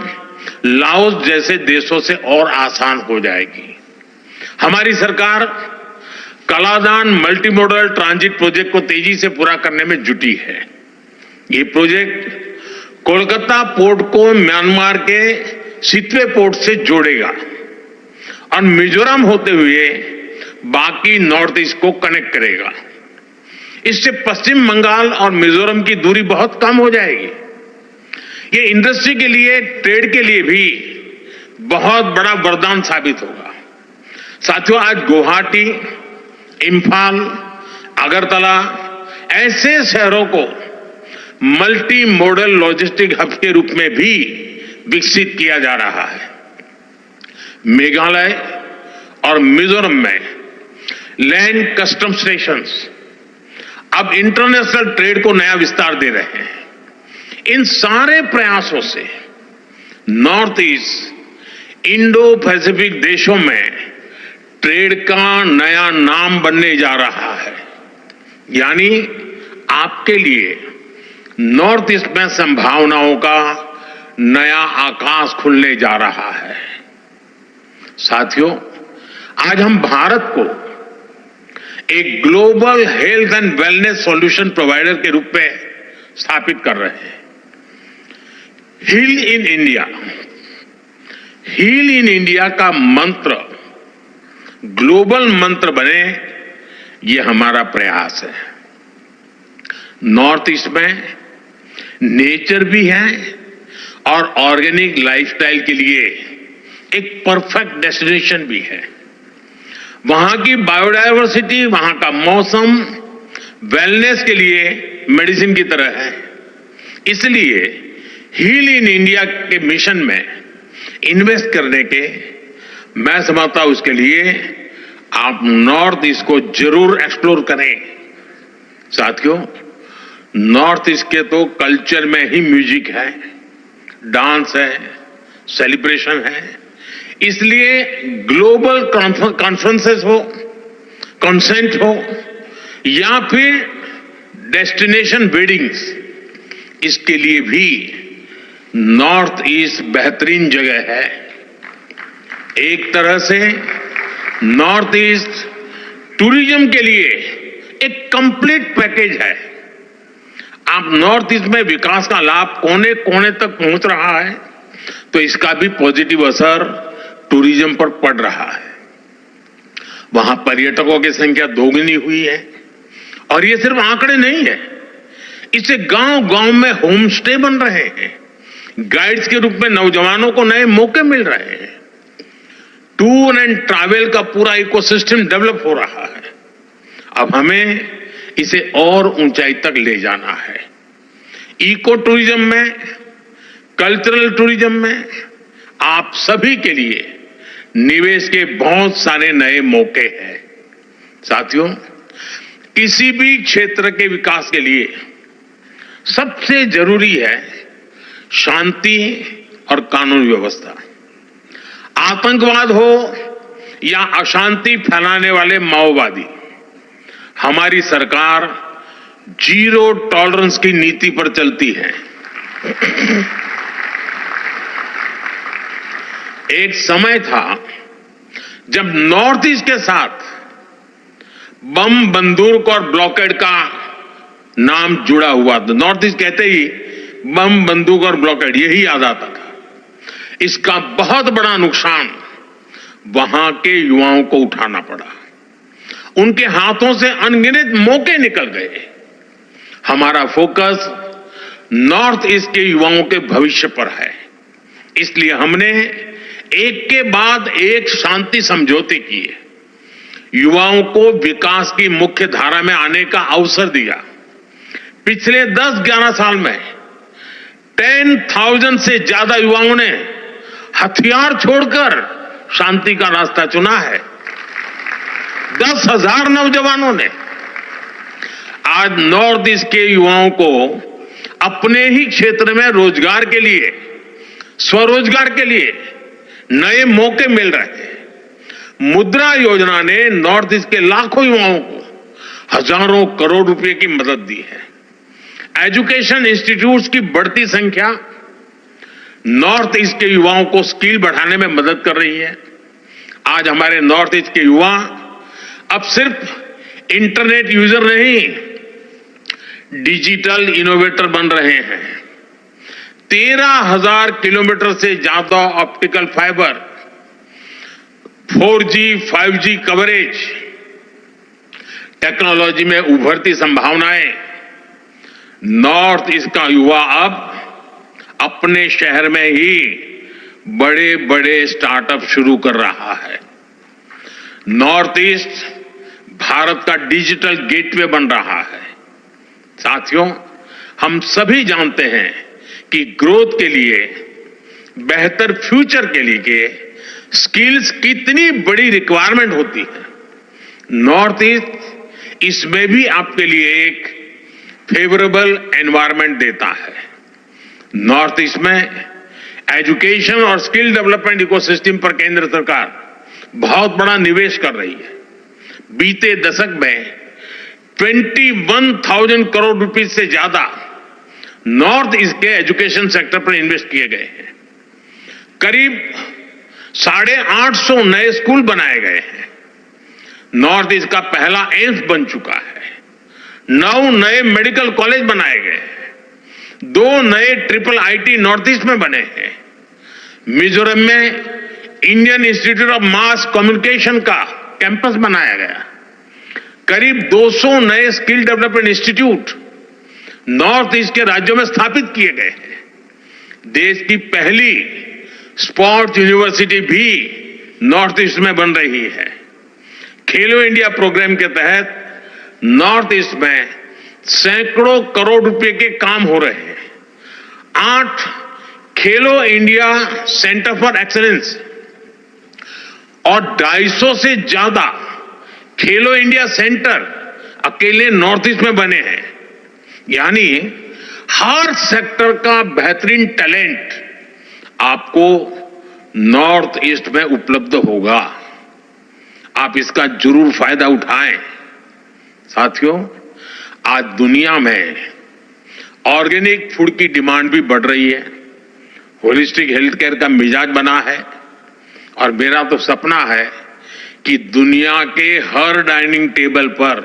लाओस जैसे देशों से और आसान हो जाएगी। हमारी सरकार Kaladan multi modal transit project को तेजी से पूरा करने में जुटी है। ये प्रोजेक्ट कोलकाता पोर्ट को म्यांमार के सितवे पोर्ट से जोड़ेगा और मिजोरम होते हुए बाकी नॉर्थ ईस्ट को कनेक्ट करेगा। इससे पश्चिम बंगाल और मिजोरम की दूरी बहुत कम हो जाएगी। ये इंडस्ट्री के लिए, ट्रेड के लिए भी बहुत बड़ा वरदान साबित होगा। साथियों, आज गुवाहाटी, इंफाल, अगरतला ऐसे शहरों को मल्टी मॉडल लॉजिस्टिक हब के रूप में भी विकसित किया जा रहा है। मेघालय और मिजोरम में लैंड कस्टम स्टेशंस अब इंटरनेशनल ट्रेड को नया विस्तार दे रहे हैं। इन सारे प्रयासों से नॉर्थ ईस्ट इंडो पैसिफिक देशों में ट्रेड का नया नाम बनने जा रहा है। यानी आपके लिए नॉर्थ ईस्ट में संभावनाओं का नया आकाश खुलने जा रहा है। साथियों, आज हम भारत को एक global health and wellness solution provider के रूप में स्थापित कर रहे हैं। Heal in India, heal in India का मंत्र ग्लोबल मंत्र बने, ये हमारा प्रयास है। नॉर्थ ईस्ट में नेचर भी है और ऑर्गेनिक लाइफस्टाइल के लिए एक परफेक्ट डेस्टिनेशन भी है। वहां की बायोडायवर्सिटी, वहां का मौसम वेलनेस के लिए मेडिसिन की तरह है। इसलिए हील इन इंडिया के मिशन में इन्वेस्ट करने के मैं समझता हूं उसके लिए आप नॉर्थ ईस्ट को जरूर एक्सप्लोर करें। साथियों, नॉर्थ ईस्ट के तो कल्चर में ही म्यूजिक है, डांस है, सेलिब्रेशन है। इसलिए ग्लोबल कॉन्फ्रेंसेस हो, कॉन्सेंट हो या फिर डेस्टिनेशन वेडिंग्स, इसके लिए भी नॉर्थ ईस्ट बेहतरीन जगह है। एक तरह से नॉर्थ ईस्ट टूरिज्म के लिए एक कंप्लीट पैकेज है। आप नॉर्थ ईस्ट में विकास का लाभ कोने कोने तक पहुंच रहा है, तो इसका भी पॉजिटिव असर टूरिज्म पर पड़ रहा है। वहां पर्यटकों की संख्या दोगुनी हुई है और ये सिर्फ आंकड़े नहीं है, इससे गांव-गांव में होम स्टे बन रहे हैं, गाइड्स के रूप में नौजवानों को नए मौके मिल रहे हैं, टूर एंड ट्रैवल का पूरा इकोसिस्टम डेवलप हो रहा है। अब हमें इसे और ऊंचाई तक ले जाना है। इको टूरिज्म में, कल्चरल टूरिज्म में आप सभी के लिए निवेश के बहुत सारे नए मौके हैं। साथियों, किसी भी क्षेत्र के विकास के लिए सबसे जरूरी है शांति और कानून व्यवस्था। आतंकवाद हो या अशांति फैलाने वाले माओवादी, हमारी सरकार जीरो टॉलरेंस की नीति पर चलती है। एक समय था जब नॉर्थ ईस्ट के साथ बम, बंदूक और ब्लॉकेड का नाम जुड़ा हुआ था। नॉर्थ ईस्ट कहते ही बम, बंदूक और ब्लॉकेड यही याद आता था। इसका बहुत बड़ा नुकसान वहां के युवाओं को उठाना पड़ा। उनके हाथों से अनगिनत मौके निकल गए। हमारा फोकस नॉर्थ ईस्ट के युवाओं के भविष्य पर है। इसलिए हमने एक के बाद एक शांति समझौते किए, युवाओं को विकास की मुख्य धारा में आने का अवसर दिया। पिछले 10-11 साल में 10,000 से ज्यादा युवाओं ने हथियार छोड़कर शांति का रास्ता चुना है। 10,000 नौजवानों ने। आज नॉर्थ ईस्ट के युवाओं को अपने ही क्षेत्र में रोजगार के लिए, स्वरोजगार के लिए नए मौके मिल रहे हैं। मुद्रा योजना ने नॉर्थ ईस्ट के लाखों युवाओं को हजारों करोड़ रुपए की मदद दी है। एजुकेशन इंस्टीट्यूट्स की बढ़ती संख्या नॉर्थ ईस्ट के युवाओं को स्किल बढ़ाने में मदद कर रही है। आज हमारे नॉर्थ ईस्ट के युवा अब सिर्फ इंटरनेट यूजर नहीं, डिजिटल इनोवेटर बन रहे हैं। 13,000 किलोमीटर से ज्यादा optical fibre, 4G, 5G coverage, technology में उभरती संभावनाएं। नॉर्थ ईस्ट का युवा अब अपने शहर में ही बड़े बड़े स्टार्टअप शुरू कर रहा है। नॉर्थ ईस्ट भारत का डिजिटल गेटवे बन रहा है। साथियों, हम सभी जानते हैं कि ग्रोथ के लिए, बेहतर फ्यूचर के लिए स्किल्स कितनी बड़ी रिक्वायरमेंट होती है। नॉर्थ ईस्ट इसमें भी आपके लिए एक फेवरेबल एनवायरनमेंट देता है। नॉर्थ ईस्ट में एजुकेशन और स्किल डेवलपमेंट इकोसिस्टम पर केंद्र सरकार बहुत बड़ा निवेश कर रही है। बीते दशक में 21,000 करोड़ रुपए से ज्यादा नॉर्थ ईस्ट के एजुकेशन सेक्टर पर इन्वेस्ट किए गए हैं। करीब 850 नए स्कूल बनाए गए हैं। नॉर्थ ईस्ट का पहला एम्स बन चुका है। 9 नए मेडिकल कॉलेज बनाए गए हैं। 2 नए ट्रिपल आईटी नॉर्थ ईस्ट में बने हैं। मिजोरम में Indian institute of mass communication का कैंपस बनाया गया। करीब 200 नए skill development institute north east के राज्यों में स्थापित किए गए हैं। देश की पहली स्पोर्ट्स यूनिवर्सिटी भी नॉर्थ ईस्ट में बन रही है। खेलो इंडिया प्रोग्राम के तहत नॉर्थ ईस्ट में सैकड़ों करोड़ रुपए के काम हो रहे हैं। 8 खेलो इंडिया सेंटर फॉर एक्सीलेंस और 250 से ज्यादा खेलो इंडिया सेंटर अकेले नॉर्थ ईस्ट में बने हैं। यानी हर सेक्टर का बेहतरीन टैलेंट आपको नॉर्थ ईस्ट में उपलब्ध होगा। आप इसका जरूर फायदा उठाएं। साथियों, आज दुनिया में ऑर्गेनिक फूड की डिमांड भी बढ़ रही है। होलिस्टिक हेल्थ केयर का मिजाज बना है और मेरा तो सपना है कि दुनिया के हर डाइनिंग टेबल पर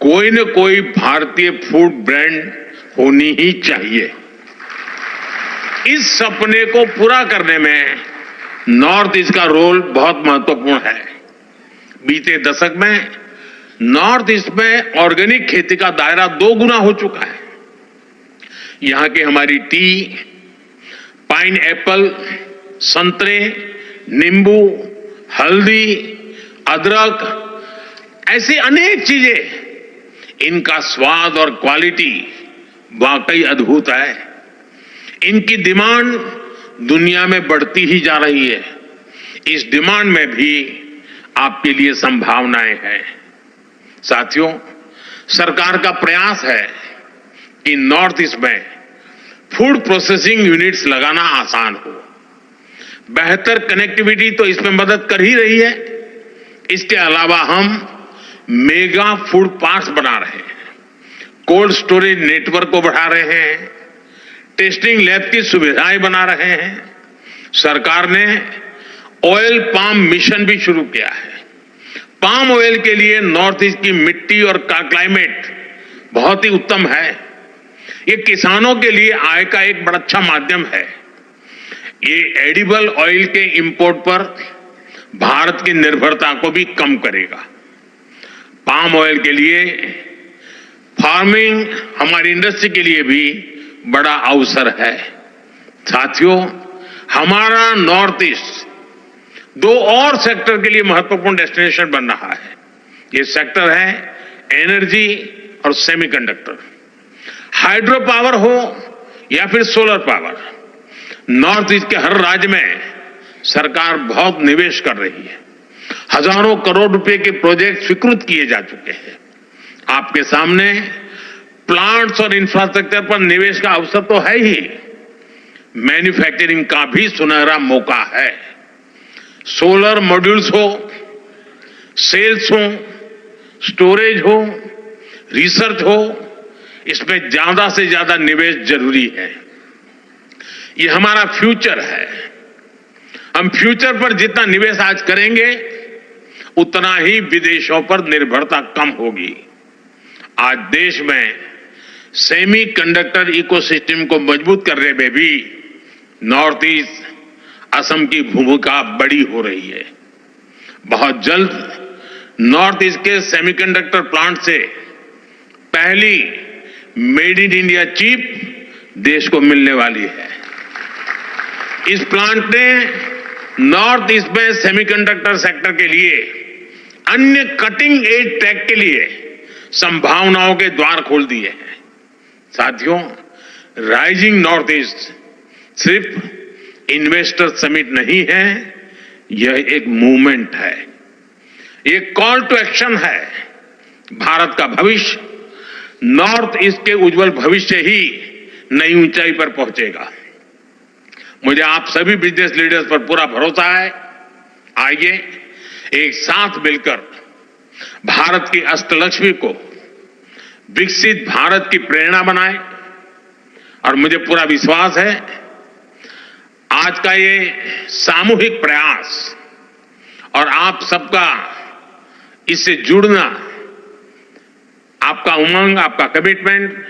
कोई न कोई भारतीय फूड ब्रांड होनी ही चाहिए। इस सपने को पूरा करने में नॉर्थ ईस्ट का रोल बहुत महत्वपूर्ण है। बीते दशक में नॉर्थ ईस्ट में ऑर्गेनिक खेती का दायरा 2 गुना हो चुका है। यहां की हमारी टी, पाइन एप्पल, संतरे, नींबू, हल्दी, अदरक, ऐसी अनेक चीजें, इनका स्वाद और क्वालिटी वाकई अद्भुत है। इनकी डिमांड दुनिया में बढ़ती ही जा रही है। इस डिमांड में भी आपके लिए संभावनाएं हैं। साथियों, सरकार का प्रयास है कि नॉर्थ ईस्ट में फूड प्रोसेसिंग यूनिट्स लगाना आसान हो। बेहतर कनेक्टिविटी तो इसमें मदद कर ही रही है। इसके अलावा हम मेगा फूड पार्क्स बना रहे हैं, कोल्ड स्टोरेज नेटवर्क को बढ़ा रहे हैं, टेस्टिंग लैब की सुविधाएं बना रहे हैं। सरकार ने ऑयल पाम मिशन भी शुरू किया है। पाम ऑयल के लिए नॉर्थ ईस्ट की मिट्टी और क्लाइमेट बहुत ही उत्तम है। ये किसानों के लिए आय का एक बड़ा अच्छा माध्यम है। ये एडिबल ऑयल के इंपोर्ट पर भारत की निर्भरता को भी कम करेगा। पाम ऑयल के लिए फार्मिंग हमारी इंडस्ट्री के लिए भी बड़ा अवसर है। साथियों, हमारा नॉर्थ ईस्ट 2 और सेक्टर के लिए महत्वपूर्ण डेस्टिनेशन बन रहा है। ये सेक्टर है एनर्जी और सेमीकंडक्टर। हाइड्रो पावर हो या फिर सोलर पावर, नॉर्थ ईस्ट के हर राज्य में सरकार बहुत निवेश कर रही है। हजारों करोड़ रुपए के प्रोजेक्ट स्वीकृत किए जा चुके हैं। आपके सामने प्लांट्स और इंफ्रास्ट्रक्चर पर निवेश का अवसर तो है ही, मैन्युफैक्चरिंग का भी सुनहरा मौका है। सोलर मॉड्यूल्स हो, सेल्स हो, स्टोरेज हो, रिसर्च हो, इसमें ज्यादा से ज्यादा निवेश जरूरी है। ये हमारा फ्यूचर है। हम फ्यूचर पर जितना निवेश आज करेंगे उतना ही विदेशों पर निर्भरता कम होगी। आज देश में सेमीकंडक्टर इकोसिस्टम को मजबूत करने में भी नॉर्थ ईस्ट, असम की भूमिका बड़ी हो रही है। बहुत जल्द नॉर्थ ईस्ट के सेमीकंडक्टर प्लांट से पहली मेड इन इंडिया चिप देश को मिलने वाली है। इस प्लांट ने नॉर्थ ईस्ट में सेमीकंडक्टर सेक्टर के लिए अन्य कटिंग एज टेक के लिए संभावनाओं के द्वार खोल दिए हैं। साथियों, राइजिंग नॉर्थ ईस्ट सिर्फ इन्वेस्टर समिट नहीं है, यह एक मूवमेंट है, एक कॉल टू एक्शन है। भारत का भविष्य नॉर्थ ईस्ट के उज्जवल भविष्य ही नई ऊंचाई पर पहुंचेगा। मुझे आप सभी बिजनेस लीडर्स पर पूरा भरोसा है। आइए एक साथ मिलकर भारत की अष्टलक्ष्मी को विकसित भारत की प्रेरणा बनाएं। और मुझे पूरा विश्वास है आज का ये सामूहिक प्रयास और आप सबका इससे जुड़ना, आपका उमंग, आपका कमिटमेंट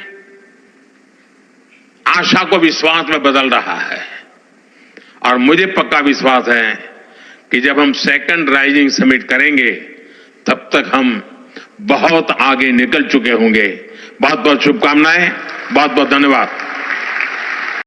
आशा को विश्वास में बदल रहा है। और मुझे पक्का विश्वास है कि जब हम सेकंड राइजिंग समिट करेंगे तब तक हम बहुत आगे निकल चुके होंगे। बहुत बहुत शुभकामनाएं, बहुत बहुत धन्यवाद।